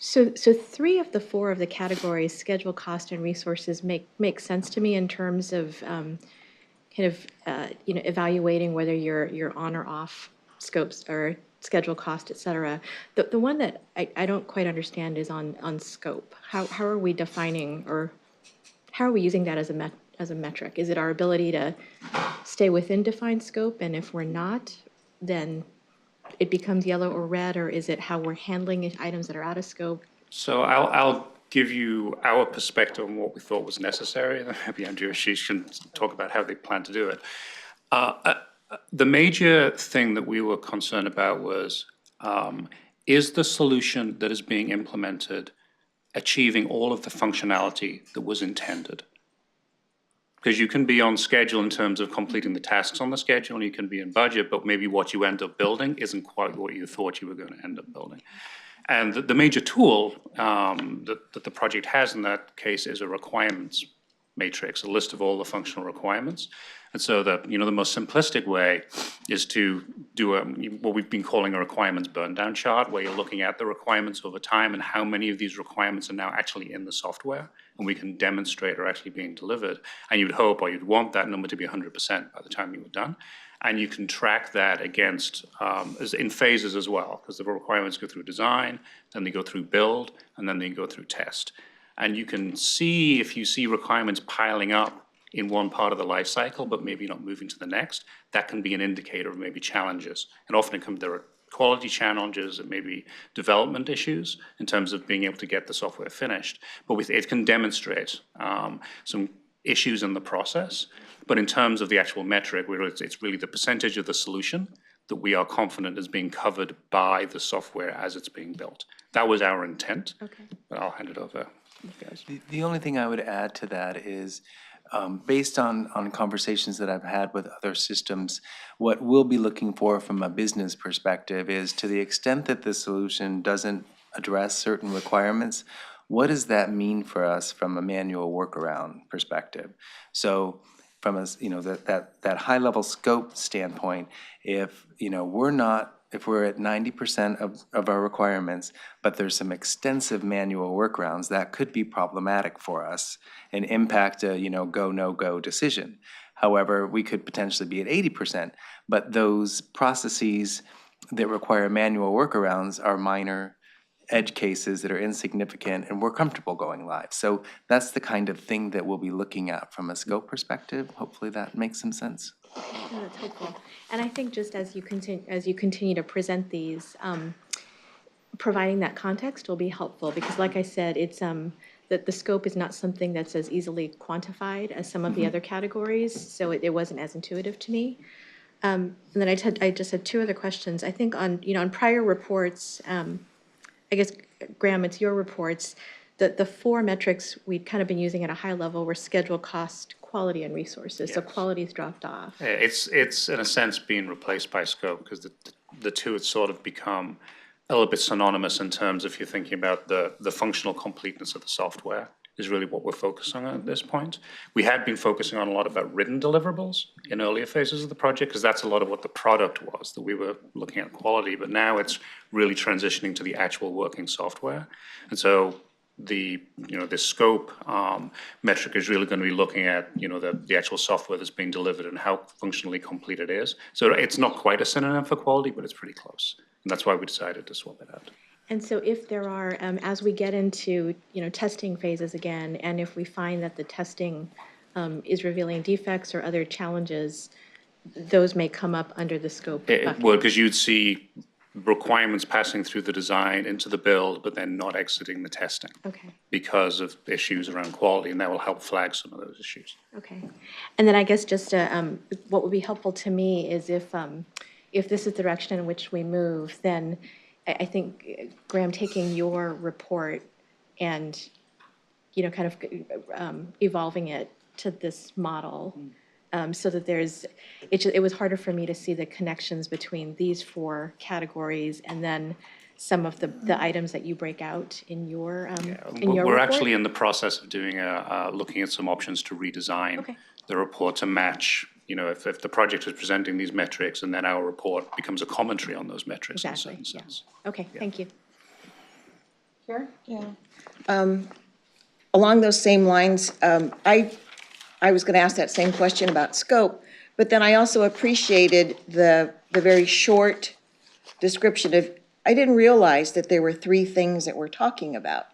So 3 of the 4 of the categories, schedule, cost, and resources, make sense to me in terms of evaluating whether you're on or off scopes or schedule, cost, et cetera. The one that I don't quite understand is on scope. How are we defining, or how are we using that as a metric? Is it our ability to stay within defined scope, and if we're not, then it becomes yellow or red, or is it how we're handling items that are out of scope? So I'll give you our perspective on what we thought was necessary, and then maybe Andrew Ashish can talk about how they plan to do it. The major thing that we were concerned about was, is the solution that is being implemented achieving all of the functionality that was intended? Because you can be on schedule in terms of completing the tasks on the schedule, and you can be in budget, but maybe what you end up building isn't quite what you thought you were going to end up building. And the major tool that the project has in that case is a requirements matrix, a list of all the functional requirements. And so the most simplistic way is to do what we've been calling a requirements burn-down chart, where you're looking at the requirements over time and how many of these requirements are now actually in the software, and we can demonstrate are actually being delivered. And you'd hope, or you'd want that number to be 100% by the time you were done. And you can track that against, in phases as well, because the requirements go through design, then they go through build, and then they go through test. And you can see, if you see requirements piling up in one part of the life cycle, but maybe not moving to the next, that can be an indicator of maybe challenges. And often there are quality challenges and maybe development issues in terms of being able to get the software finished. But it can demonstrate some issues in the process. But in terms of the actual metric, it's really the percentage of the solution that we are confident is being covered by the software as it's being built. That was our intent, but I'll hand it over. Guys. The only thing I would add to that is, based on conversations that I've had with other systems, what we'll be looking for from a business perspective is, to the extent that the solution doesn't address certain requirements, what does that mean for us from a manual workaround perspective? So from a, that high level scope standpoint, if we're at 90% of our requirements, but there's some extensive manual workarounds, that could be problematic for us and impact a go, no-go decision. However, we could potentially be at 80%, but those processes that require manual workarounds are minor edge cases that are insignificant, and we're comfortable going live. So that's the kind of thing that we'll be looking at from a scope perspective. Hopefully that makes some sense. No, that's helpful. And I think just as you continue to present these, providing that context will be helpful, because like I said, it's that the scope is not something that's as easily quantified as some of the other categories, so it wasn't as intuitive to me. And then I just had two other questions. I think on prior reports, I guess, Graham, it's your reports, the four metrics we'd kind of been using at a high level were schedule, cost, quality, and resources. Yes. So quality's dropped off. It's in a sense being replaced by scope, because the two had sort of become a little bit synonymous in terms of, if you're thinking about the functional completeness of the software is really what we're focusing on at this point. We had been focusing on a lot about written deliverables in earlier phases of the project, because that's a lot of what the product was, that we were looking at quality, but now it's really transitioning to the actual working software. And so the scope metric is really going to be looking at the actual software that's being delivered and how functionally complete it is. So it's not quite a synonym for quality, but it's pretty close. And that's why we decided to swap it out. And so if there are, as we get into, testing phases again, and if we find that the testing is revealing defects or other challenges, those may come up under the scope bucket. Well, because you'd see requirements passing through the design into the build, but then not exiting the testing. Okay. Because of issues around quality, and that will help flag some of those issues. Okay. And then I guess just what would be helpful to me is if this is the direction in which we move, then I think, Graham, taking your report and, kind of evolving it to this model, so that it was harder for me to see the connections between these four categories and then some of the items that you break out in your We're report? actually in the process of doing looking at some options to redesign the report to match. If the project is presenting these metrics, and then our report becomes a commentary on those metrics. Exactly. In a certain sense. Okay, thank you. Sure. Yeah. Along those same lines, I was going to ask that same question about scope, but then I also appreciated the very short description of, I didn't realize that there were three things that we're talking about.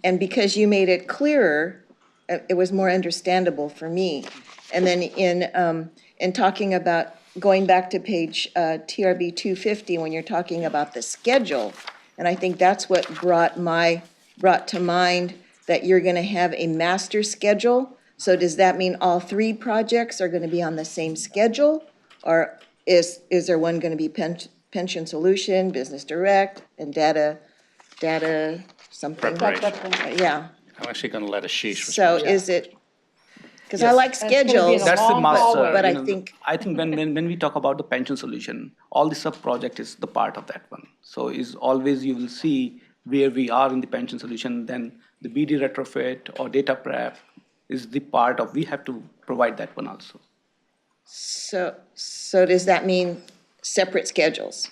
And because you made it clearer, it was more understandable for me. And then in talking about, going back to page TRB 250, when you're talking about the schedule, and I think that's what brought to mind that you're going to have a master schedule. So does that mean all three projects are going to be on the same schedule? Or is there one going to be pension solution, business direct, and data something? Yeah. I'm actually going to let Ashish respond. So is it, because I like schedules, That's the master. but I think when we talk about the pension solution, all the sub-project is the part of that one. So is always you will see where we are in the pension solution, then the BD retrofit or data prep, is the part of, we have to provide that one also. So does that mean separate schedules?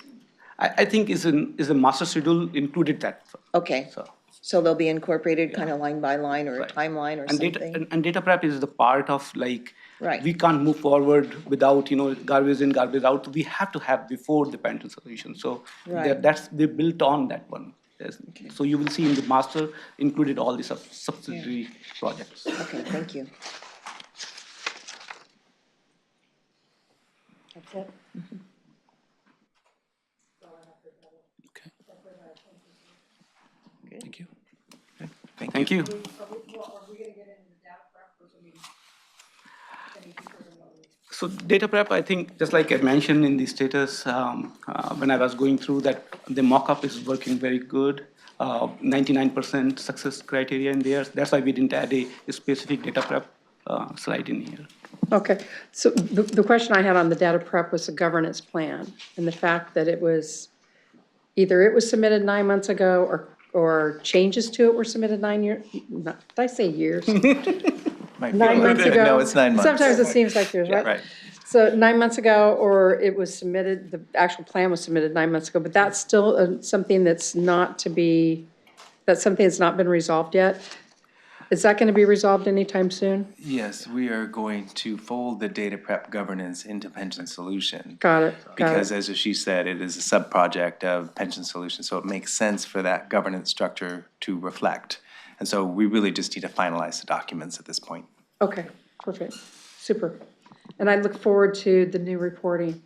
I think is a master schedule included that. Okay, so they'll be incorporated kind of line by line or a timeline or And something? and data prep is the part of like, Right. we can't move forward without, garbage in, garbage out. We have to have before the pension solution. So Right. they built on that one. Yes. So you will see in the master included all the subsidiary projects. Okay, thank you. That's it? Thank you. Thank you. So data prep, I think, just like I mentioned in the status, when I was going through that, the mock-up is working very good. 99% success criteria in there. That's why we didn't add a specific data prep slide in here. Okay, so the question I had on the data prep was the governance plan, and the fact that it was, either it was submitted 9 months ago, or changes to it were submitted 9 years, did I say years? Might be 9 a little months bit- ago. No, it's 9 months. Sometimes it seems like years, right? Right. So 9 months ago, or it was submitted, the actual plan was submitted 9 months ago, but that's still something that's not to be, that's something that's not been resolved yet? Is that going to be resolved anytime soon? Yes, we are going to fold the data prep governance into pension solution. Got it, got Because it. as she said, it is a sub-project of pension solution, so it makes sense for that governance structure to reflect. And so we really just need to finalize the documents at this point. Okay, perfect, super. And I look forward to the new reporting.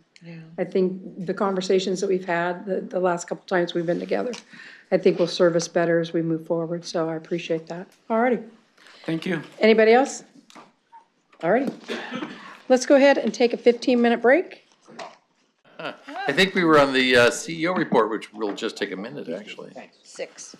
I think the conversations that we've had, the last couple times we've been together, I think will serve us better as we move forward, so I appreciate that. All righty. Thank you. Anybody else? All righty. Let's go ahead and take a 15-minute break. I think we were on the CEO report, which will just take a minute, actually. 6.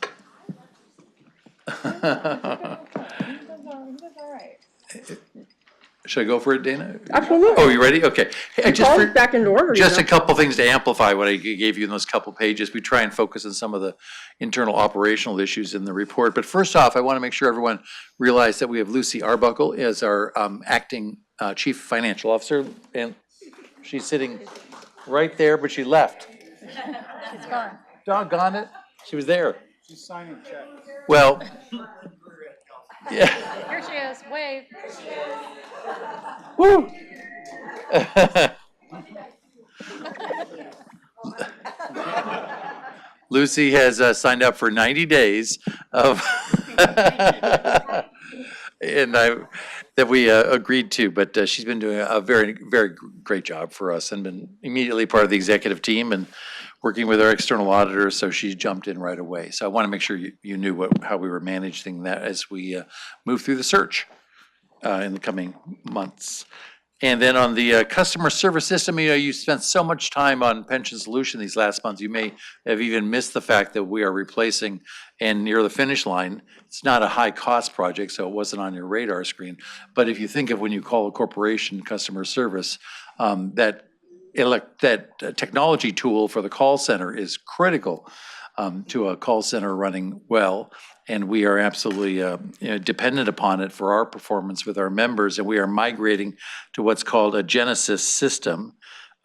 Should I go for it, Dana? Absolutely. Oh, you ready? Okay. Hey, Call it back into order. Just a couple things to amplify what I gave you in those couple pages. We try and focus on some of the internal operational issues in the report. But first off, I want to make sure everyone realizes that we have Lucy Arbuckle as our acting Chief Financial Officer. And she's sitting right there, but she left. She's gone. Doggone it. She was there. She's signing check. Well, yeah. Here she is, wave. Woo! Lucy has signed up for 90 days of, and that we agreed to, but she's been doing a very, very great job for us and been immediately part of the executive team and working with our external auditors, so she jumped in right away. So I want to make sure you knew how we were managing that as we move through the search in the coming months. And then on the customer service system, you spent so much time on Pension Solution these last months, you may have even missed the fact that we are replacing and near the finish line. It's not a high-cost project, so it wasn't on your radar screen. But if you think of when you call a corporation customer service, that technology tool for the call center is critical to a call center running well. And we are absolutely dependent upon it for our performance with our members. And we are migrating to what's called a Genesis system.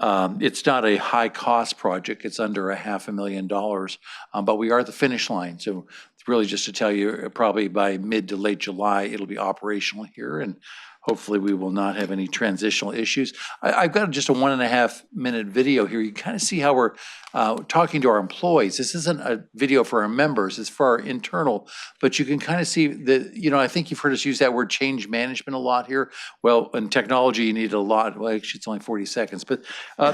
It's not a high-cost project. It's under $500,000, but we are at the finish line. So it's really just to tell you, probably by mid to late July, it'll be operational here. And hopefully we will not have any transitional issues. I've got just a 1.5-minute video here. You kind of see how we're talking to our employees. This isn't a video for our members, it's for our internal, but you can kind of see that, I think you've heard us use that word change management a lot here. Well, in technology, you need a lot. Well, actually, it's only 40 seconds, but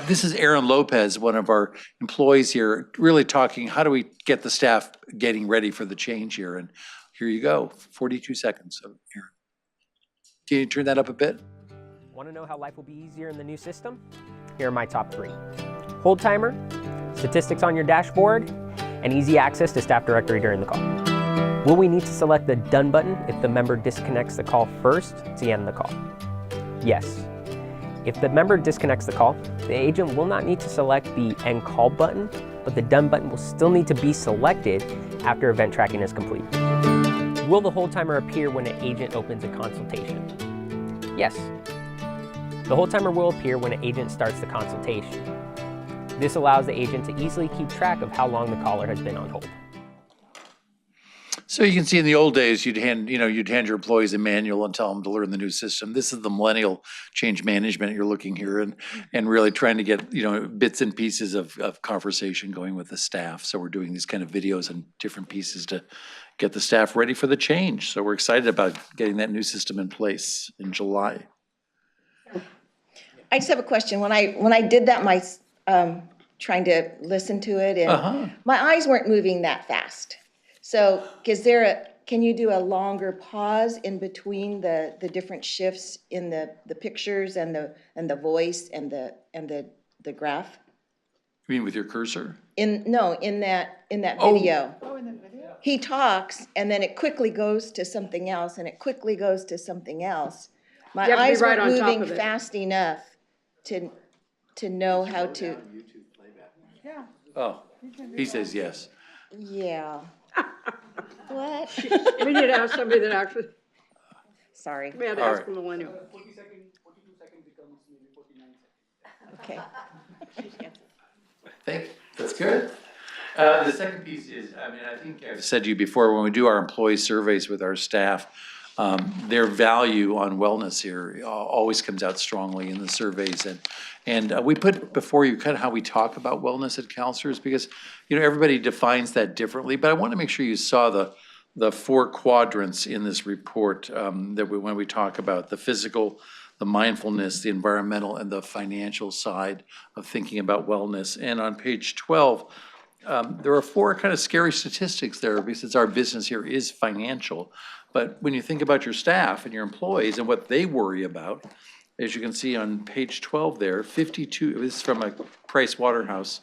this is Aaron Lopez, one of our employees here, really talking, how do we get the staff getting ready for the change here? And here you go, 42 seconds of Aaron. Can you turn that up a bit? Want to know how life will be easier in the new system? Here are my top 3. Hold timer, statistics on your dashboard, and easy access to staff directory during the call. Will we need to select the done button if the member disconnects the call first to end the call? Yes. If the member disconnects the call, the agent will not need to select the end call button, but the done button will still need to be selected after event tracking is complete. Will the hold timer appear when an agent opens a consultation? Yes. The hold timer will appear when an agent starts the consultation. This allows the agent to easily keep track of how long the caller has been on hold. So you can see in the old days, you'd hand your employees a manual and tell them to learn the new system. This is the millennial change management you're looking here, and really trying to get, bits and pieces of conversation going with the staff. So we're doing these kind of videos and different pieces to get the staff ready for the change. So we're excited about getting that new system in place in July. I just have a question. When I did that, trying to listen to it, and my eyes weren't moving that fast. So can you do a longer pause in between the different shifts in the pictures and the voice and the graph? You mean with your cursor? In that video. Oh, in the video? He talks, and then it quickly goes to something else, and it quickly goes to something else. My eyes weren't moving fast enough to know how to. Yeah. Oh, he says yes. Yeah. What? We need to have somebody that actually, Sorry. we had to ask the millennial. 42 seconds becomes maybe 49 seconds. Okay. That's good. The second piece is, I think I've said to you before, when we do our employee surveys with our staff, their value on wellness here always comes out strongly in the surveys. And we put before you kind of how we talk about wellness at counselors, because, everybody defines that differently. But I want to make sure you saw the 4 quadrants in this report when we talk about the physical, the mindfulness, the environmental, and the financial side of thinking about wellness. And on page 12, there are 4 kind of scary statistics there, because our business here is financial. But when you think about your staff and your employees and what they worry about, as you can see on page 12 there, 52, this is from a Price Waterhouse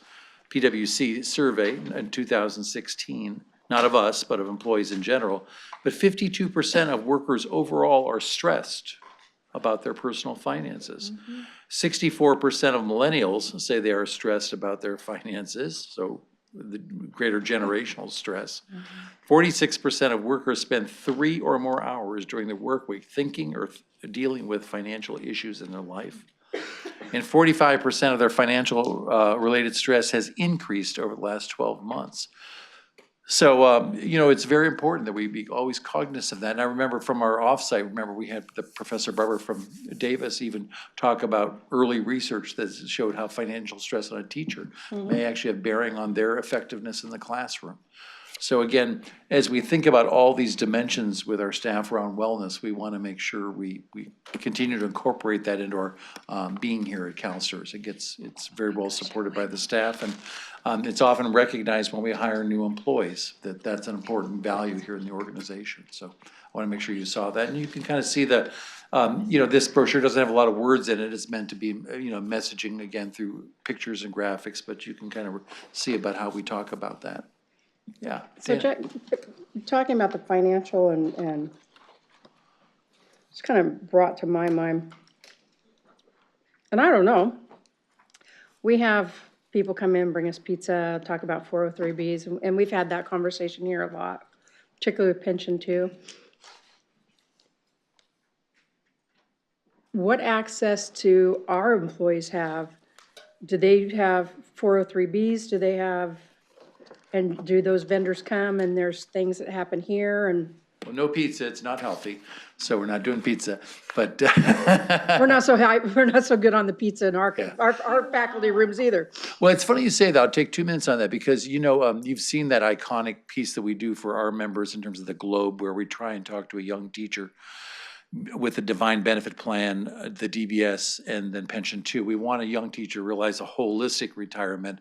PwC survey in 2016, not of us, but of employees in general, but 52% of workers overall are stressed about their personal finances. 64% of millennials say they are stressed about their finances, so the greater generational stress. 46% of workers spend 3 or more hours during the work week thinking or dealing with financial issues in their life. And 45% of their financial related stress has increased over the last 12 months. So, it's very important that we be always cognizant of that. And I remember from our offsite, we had the Professor Barber from Davis even talk about early research that showed how financial stress on a teacher may actually have bearing on their effectiveness in the classroom. So again, as we think about all these dimensions with our staff around wellness, we want to make sure we continue to incorporate that into our being here at counselors. It's very well supported by the staff, and it's often recognized when we hire new employees that that's an important value here in the organization. So I want to make sure you saw that, and you can kind of see that. This brochure doesn't have a lot of words in it. It's meant to be, messaging again through pictures and graphics, but you can kind of see about how we talk about that. Yeah. So Jack, talking about the financial and it's kind of brought to my mind, and I don't know, we have people come in, bring us pizza, talk about 403Bs, and we've had that conversation here a lot, particularly with pension too. What access do our employees have? Do they have 403Bs? Do they have, and do those vendors come and there's things that happen here and? Well, no pizza, it's not healthy, so we're not doing pizza, but. We're not so good on the pizza in our faculty rooms either. Well, it's funny you say that. I'll take 2 minutes on that because, you've seen that iconic piece that we do for our members in terms of the Globe, where we try and talk to a young teacher with the defined benefit plan, the DBS, and then pension too. We want a young teacher to realize a holistic retirement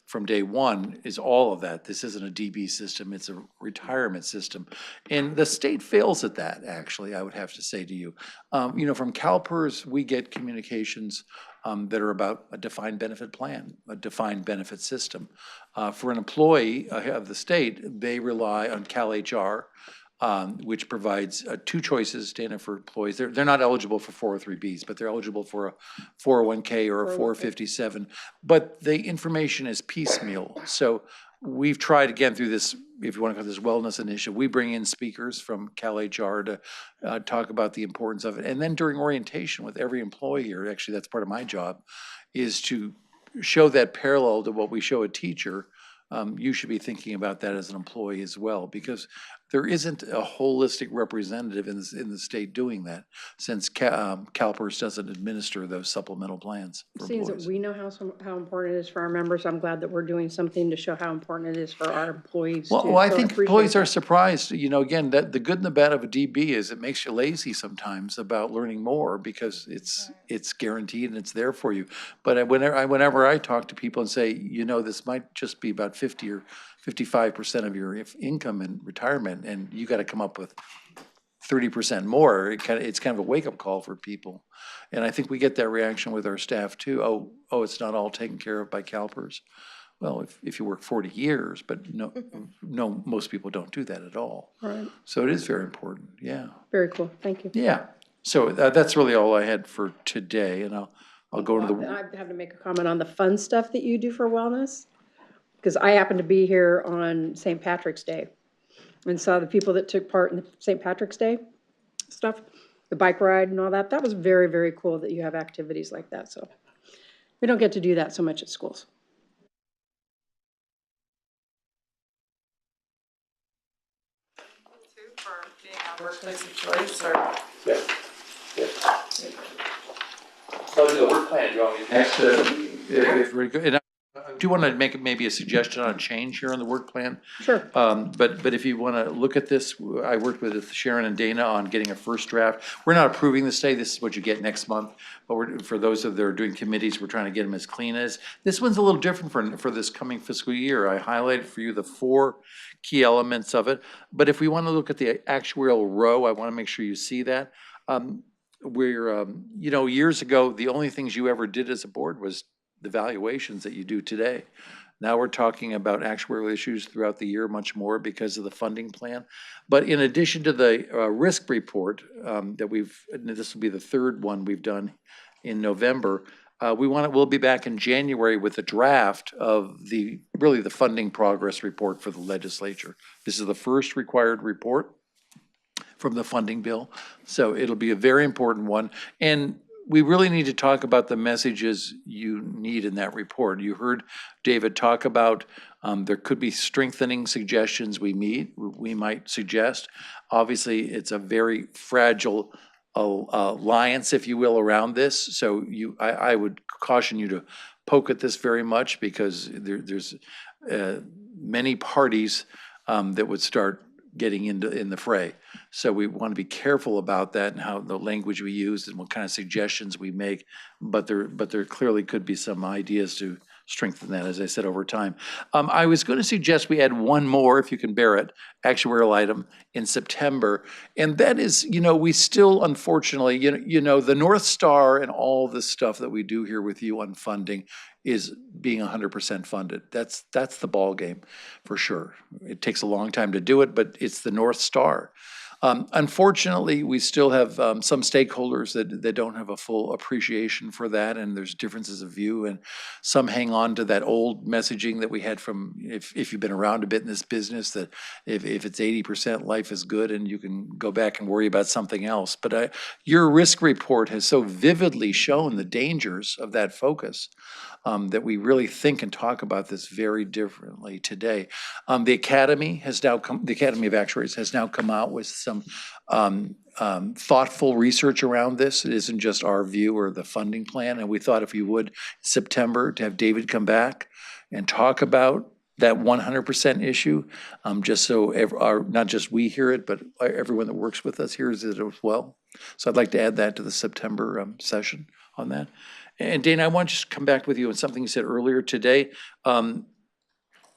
from day one is all of that. This isn't a DB system, it's a retirement system. And the state fails at that, actually, I would have to say to you. From CalPERS, we get communications that are about a defined benefit plan, a defined benefit system. For an employee of the state, they rely on CalHR, which provides 2 choices, Dana, for employees. They're not eligible for 403Bs, but they're eligible for a 401k or a 457. But the information is piecemeal. So we've tried, again, through this, if you want to call this wellness initiative, we bring in speakers from Cal HR to talk about the importance of it. And then during orientation with every employee here, actually that's part of my job, is to show that parallel to what we show a teacher. You should be thinking about that as an employee as well, because there isn't a holistic representative in the state doing that, since CalPERS doesn't administer those supplemental plans for Seeing that employees. we know how important it is for our members, I'm glad that we're doing something to show how important it is for our employees too. Well, I So think appreciate employees are that. surprised, again, that the good and the bad of a DB is it makes you lazy sometimes about learning more, because it's guaranteed and it's there for you. But whenever I talk to people and say, this might just be about 50 or 55% of your income in retirement, and you got to come up with 30% more, it's kind of a wake-up call for people. And I think we get that reaction with our staff too. Oh, it's not all taken care of by CalPERS. Well, if you work 40 years, but no, most people don't do that at all. Right. So it is very important, yeah. Very cool, thank you. Yeah, so that's really all I had for today, and I'll go into the. I have to make a comment on the fun stuff that you do for wellness, because I happened to be here on St. Patrick's Day and saw the people that took part in the St. Patrick's Day stuff, the bike ride and all that. That was very, very cool that you have activities like that. So we don't get to do that so much at schools. For being a workplace of choice, or So do the work plan, do you want me to? Next, if we're good, and I do want to make maybe a suggestion on change here on the work plan. Sure. But if you want to look at this, I worked with Sharon and Dana on getting a first draft. We're not approving this today. This is what you get next month. But for those that are doing committees, we're trying to get them as clean as. This one's a little different for this coming fiscal year. I highlighted for you the 4 key elements of it. But if we want to look at the actuarial row, I want to make sure you see that. Years ago, the only things you ever did as a board was the valuations that you do today. Now we're talking about actuarial issues throughout the year much more because of the funding plan. But in addition to the risk report this will be the 3rd one we've done in November, we'll be back in January with a draft of the funding progress report for the legislature. This is the first required report from the funding bill. So it'll be a very important one. And we really need to talk about the messages you need in that report. You heard David talk about there could be strengthening suggestions we might suggest. Obviously, it's a very fragile alliance, if you will, around this. So I would caution you to poke at this very much, because there's many parties that would start getting in the fray. So we want to be careful about that and how the language we use and what kind of suggestions we make. But there clearly could be some ideas to strengthen that, as I said, over time. I was going to suggest we add one more, if you can bear it, actuarial item in September. And that is, we still, unfortunately, the North Star and all the stuff that we do here with you on funding is being 100% funded. That's the ball game for sure. It takes a long time to do it, but it's the North Star. Unfortunately, we still have some stakeholders that don't have a full appreciation for that, and there's differences of view, and some hang on to that old messaging that we had from, if you've been around a bit in this business, that if it's 80%, life is good, and you can go back and worry about something else. But your risk report has so vividly shown the dangers of that focus that we really think and talk about this very differently today. The Academy of Actuaries has now come out with some thoughtful research around this. It isn't just our view or the funding plan. And we thought, if you would, September, to have David come back and talk about that 100% issue, just so not just we hear it, but everyone that works with us hears it as well. So I'd like to add that to the September session on that. And Dana, I want to just come back with you on something you said earlier today.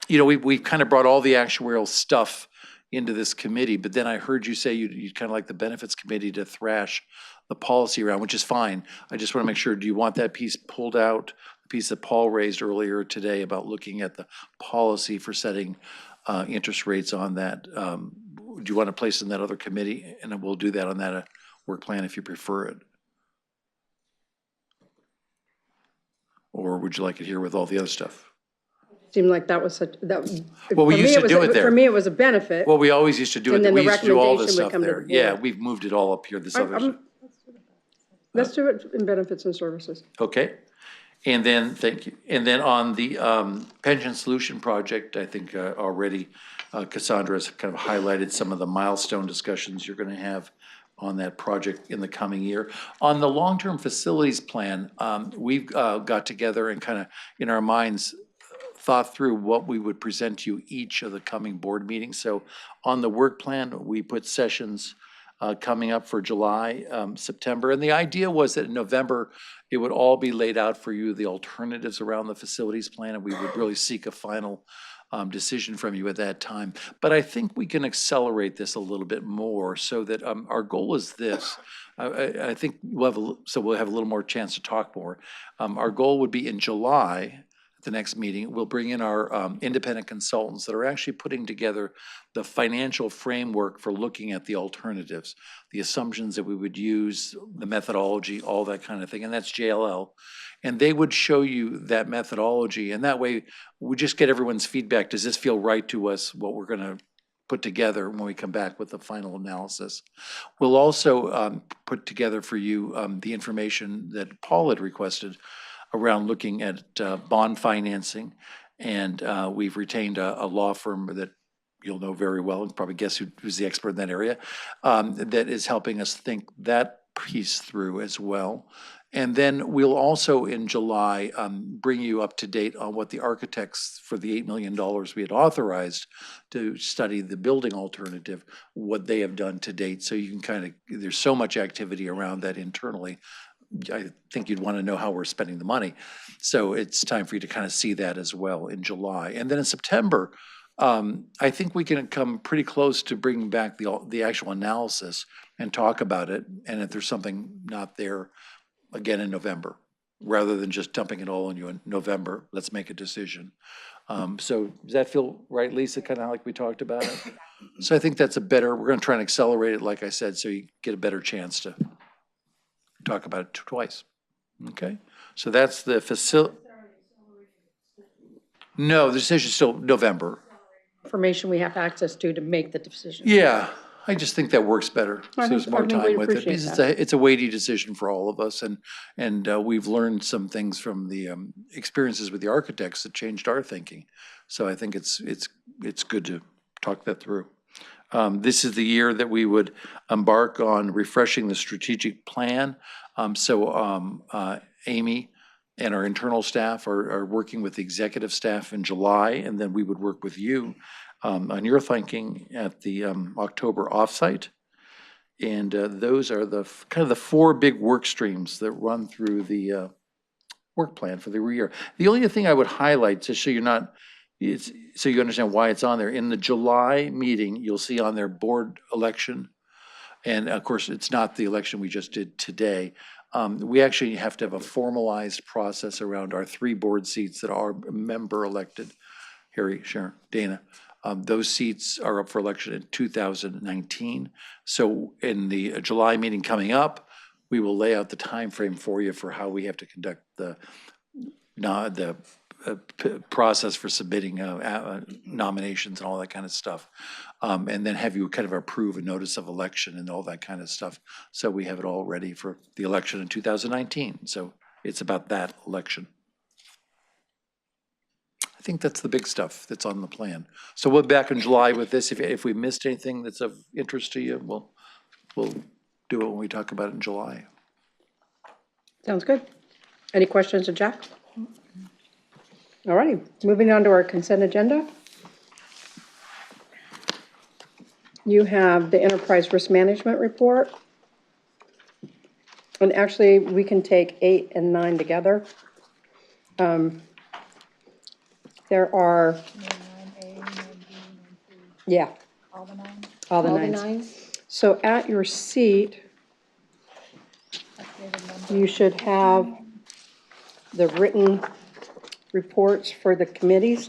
We've kind of brought all the actuarial stuff into this committee, but then I heard you say you'd kind of like the benefits committee to thrash the policy around, which is fine. I just want to make sure, do you want that piece pulled out, the piece that Paul raised earlier today about looking at the policy for setting interest rates on that? Do you want to place in that other committee? And we'll do that on that work plan if you prefer it. Or would you like it here with all the other stuff? Seemed like that was such, that. Well, we for me, used to was do a- it there. For me, it was a benefit. Well, we always used to do it, And then we the used to do all this recommendation would stuff come to there. the Yeah, board. we've moved it all up here, this other stuff. Let's do it in benefits and services. Okay, and then, thank you, and then on the pension solution project, I think already Cassandra has kind of highlighted some of the milestone discussions you're gonna have on that project in the coming year. On the long-term facilities plan, we've got together and kind of, in our minds, thought through what we would present to you each of the coming board meetings. So on the work plan, we put sessions coming up for July, September. And the idea was that in November, it would all be laid out for you, the alternatives around the facilities plan, and we would really seek a final decision from you at that time. But I think we can accelerate this a little bit more so that our goal is this. I think we'll have a little more chance to talk more. Our goal would be in July, at the next meeting, we'll bring in our independent consultants that are actually putting together the financial framework for looking at the alternatives, the assumptions that we would use, the methodology, all that kind of thing, and that's JLL. And they would show you that methodology, and that way we just get everyone's feedback. Does this feel right to us, what we're gonna put together when we come back with the final analysis? We'll also put together for you the information that Paul had requested around looking at bond financing, and we've retained a law firm that you'll know very well, and probably guess who's the expert in that area, that is helping us think that piece through as well. And then we'll also, in July, bring you up to date on what the architects for the $8 million we had authorized to study the building alternative, what they have done to date. So you can kind of, there's so much activity around that internally. I think you'd want to know how we're spending the money. So it's time for you to kind of see that as well in July. And then in September, I think we can come pretty close to bringing back the actual analysis and talk about it. And if there's something not there, again in November, rather than just dumping it all on you in November, let's make a decision. So does that feel right, Lisa, kind of like we talked about it? So I think that's we're going to try and accelerate it, like I said, so you get a better chance to talk about it twice. Okay, so that's the No, the decision's still November. Information we have access to make the decision. Yeah, I just think that works better. So there's more time with it. appreciate Because that. it's a weighty decision for all of us, and we've learned some things from the experiences with the architects that changed our thinking. So I think it's good to talk that through. This is the year that we would embark on refreshing the strategic plan. Amy and our internal staff are working with the executive staff in July, and then we would work with you on your thinking at the October offsite. And those are the kind of the four big work streams that run through the work plan for the year. The only thing I would highlight, just so so you understand why it's on there, in the July meeting, you'll see on their board election, and of course, it's not the election we just did today. We actually have to have a formalized process around our 3 board seats that are member elected. Harry, Sharon, Dana. Those seats are up for election in 2019. So in the July meeting coming up, we will lay out the time frame for you for how we have to conduct the process for submitting nominations and all that kind of stuff. And then have you kind of approve a notice of election and all that kind of stuff. So we have it all ready for the election in 2019. So it's about that election. I think that's the big stuff that's on the plan. So we'll be back in July with this. If we missed anything that's of interest to you, we'll do it when we talk about it in July. Sounds good. Any questions of Jack? All righty, moving on to our consent agenda. You have the enterprise risk management report. And actually, we can take 8 and 9 together. There are, yeah. All the 9? All the 9s. So at your seat, you should have the written reports for the committees.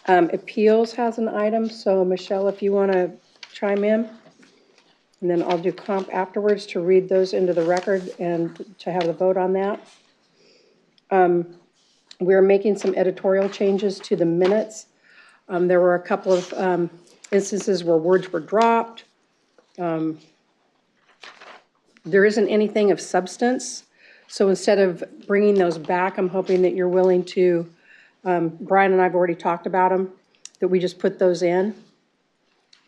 Appeals has an item, so Michelle, if you want to chime in, and then I'll do comp afterwards to read those into the record and to have the vote on that. We're making some editorial changes to the minutes. There were a couple of instances where words were dropped. There isn't anything of substance. So instead of bringing those back, I'm hoping that you're willing to, Brian and I have already talked about them, that we just put those in.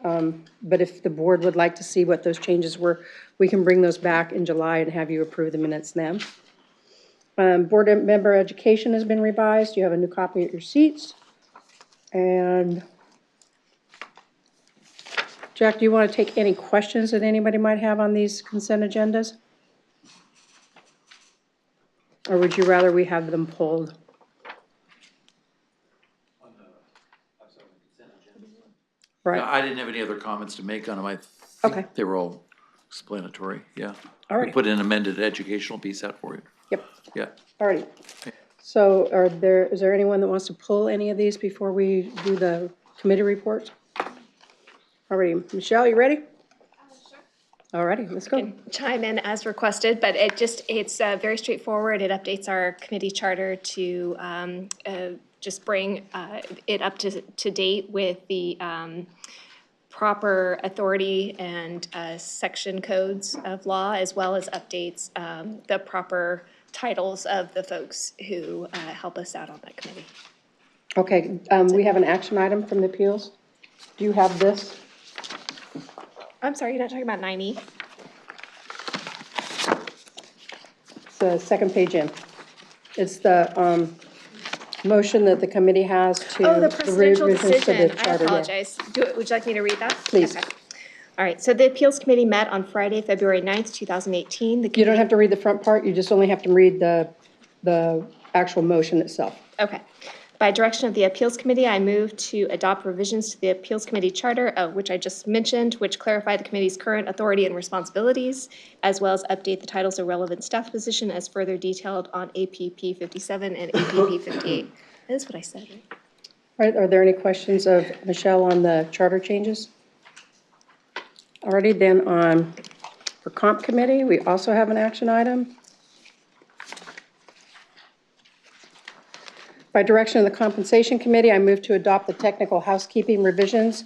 But if the board would like to see what those changes were, we can bring those back in July and have you approve the minutes then. Board member education has been revised. You have a new copy at your seats. And Jack, do you want to take any questions that anybody might have on these consent agendas? Or would you rather we have them pulled? Right. I didn't have any other comments to make on them. I Okay. think they were all explanatory, yeah. All right. We put an amended educational piece out for you. Yep. Yeah. All right. So is there anyone that wants to pull any of these before we do the committee reports? All righty. Michelle, you ready? All righty, let's go. Chime in as requested, but it's very straightforward. It updates our committee charter to just bring it up to date with the proper authority and section codes of law, as well as updates the proper titles of the folks who help us out on that committee. Okay, we have an action item from the appeals. Do you have this? I'm sorry, you're not talking about 9E? It's the second page in. It's the motion that the committee has to. Oh, the presidential revisions to the decision. I charter, yeah. apologize. Would you like me to read that? Please. Okay. All right, so the appeals committee met on Friday, February 9th, 2018. You don't have to read the front part, you just only have to read the actual motion itself. Okay. By direction of the appeals committee, I move to adopt revisions to the appeals committee charter, which I just mentioned, which clarify the committee's current authority and responsibilities, as well as update the titles of relevant staff position as further detailed on APP 57 and APP 58. That is what I said, right? All right, are there any questions of Michelle on the charter changes? Alrighty, then for comp committee, we also have an action item. By direction of the compensation committee, I move to adopt the technical housekeeping revisions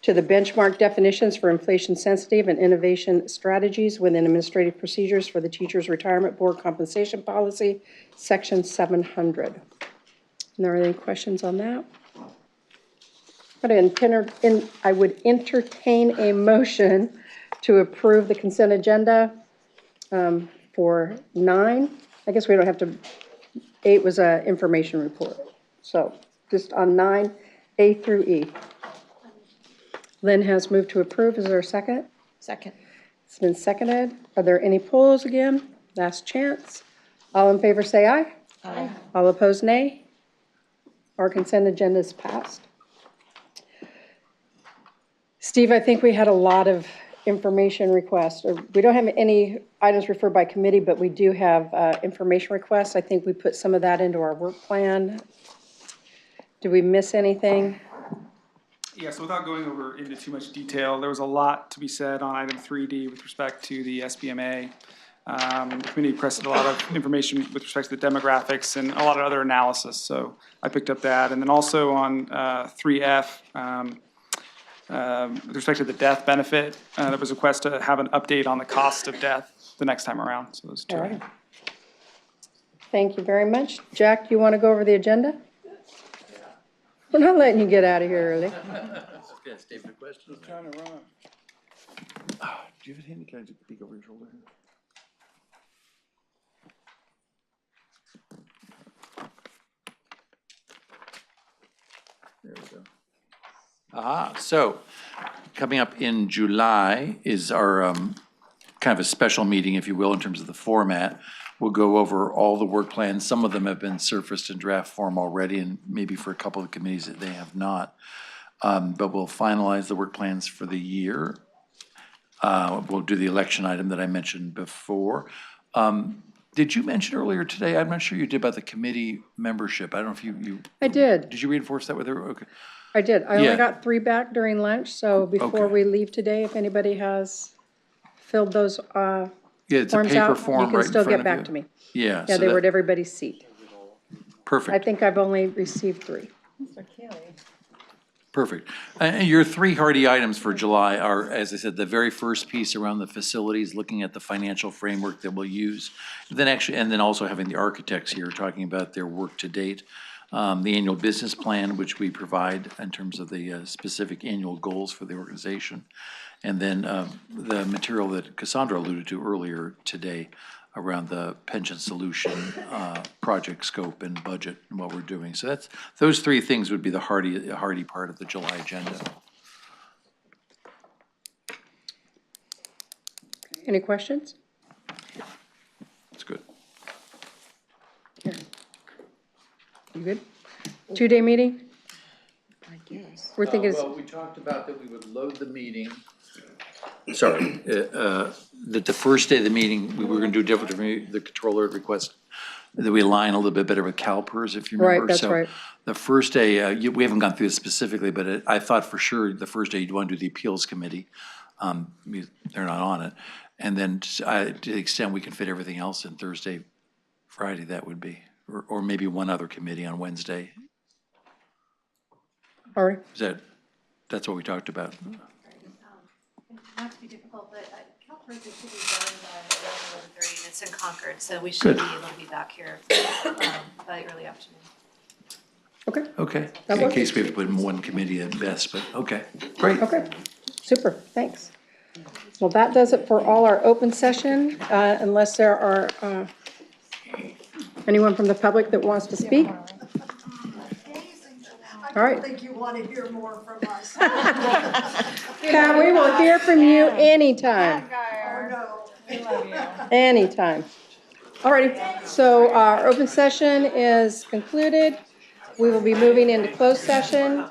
to the benchmark definitions for inflation sensitive and innovation strategies within administrative procedures for the Teachers Retirement Board compensation policy, section 700. And there are any questions on that? But I would entertain a motion to approve the consent agenda for 9. I guess we don't have to. 8 was an information report. So just on 9, A through E. Lynn has moved to approve. Is there a second? Second. It's been seconded. Are there any polls again? Last chance. All in favor say aye. Aye. All opposed nay. Our consent agenda is passed. Steve, I think we had a lot of information requests. We don't have any items referred by committee, but we do have information requests. I think we put some of that into our work plan. Did we miss anything? Yeah, so without going into too much detail, there was a lot to be said on item 3D with respect to the SBMA. The committee requested a lot of information with respect to the demographics and a lot of other analysis, so I picked up that. And then also on 3F, with respect to the death benefit, there was a request to have an update on the cost of death the next time around. So those two. All right. Thank you very much. Jack, do you want to go over the agenda? We're not letting you get out of here early. Okay, stay for questions. Trying to run. Do you have a handy? Can I just peek over your shoulder here? There we go. So coming up in July is our kind of a special meeting, if you will, in terms of the format. We'll go over all the work plans. Some of them have been surfaced in draft form already, and maybe for a couple of committees that they have not. But we'll finalize the work plans for the year. We'll do the election item that I mentioned before. Did you mention earlier today, I'm not sure you did, about the committee membership? I don't know if you I did. Did you reinforce that with her? Okay. I did. I only Yeah. got 3 back during lunch, so before Okay. we leave today, if anybody has filled those Yeah, it's a forms paper out, form you can right in still front get of back you. to me. Yeah. Yeah, so they were that- at everybody's seat. Perfect. think I've only received 3. Perfect. And your 3 hardy items for July are, as I said, the very first piece around the facilities, looking at the financial framework that we'll use. And then also having the architects here talking about their work to date. The annual business plan, which we provide in terms of the specific annual goals for the organization. And then the material that Cassandra alluded to earlier today around the pension solution, project scope and budget and what we're doing. So those 3 things would be the hardy part of the July agenda. Any questions? That's good. Here. You good? 2-day meeting? I guess. We're thinking, Well, we talked about that we would load the meeting. Sorry, that the first day of the meeting, we were gonna do different, the controller had requested that we align a little bit better with CalPERS, if you remember. Right, that's So right. the first day, we haven't gone through this specifically, but I thought for sure the first day you'd want to do the appeals committee. They're not on it. And then to the extent we can fit everything else in Thursday, Friday, that would be, or maybe one other committee on Wednesday. all right, That's what we talked about. Not to be difficult, but CalPERS is to be done by 11:30, and it's in Concord, so we should be able to be back here by early afternoon. okay, Okay, That in works. case we have to put in one committee at best, but okay, great. okay, super, thanks. Well, that does it for all our open session, unless there are anyone from the public that wants to speak. All right. I think you want to hear more from us. Yeah, we will hear from you anytime. Oh, no. We love you. Anytime. All righty, so our open session is concluded. We will be moving into closed session.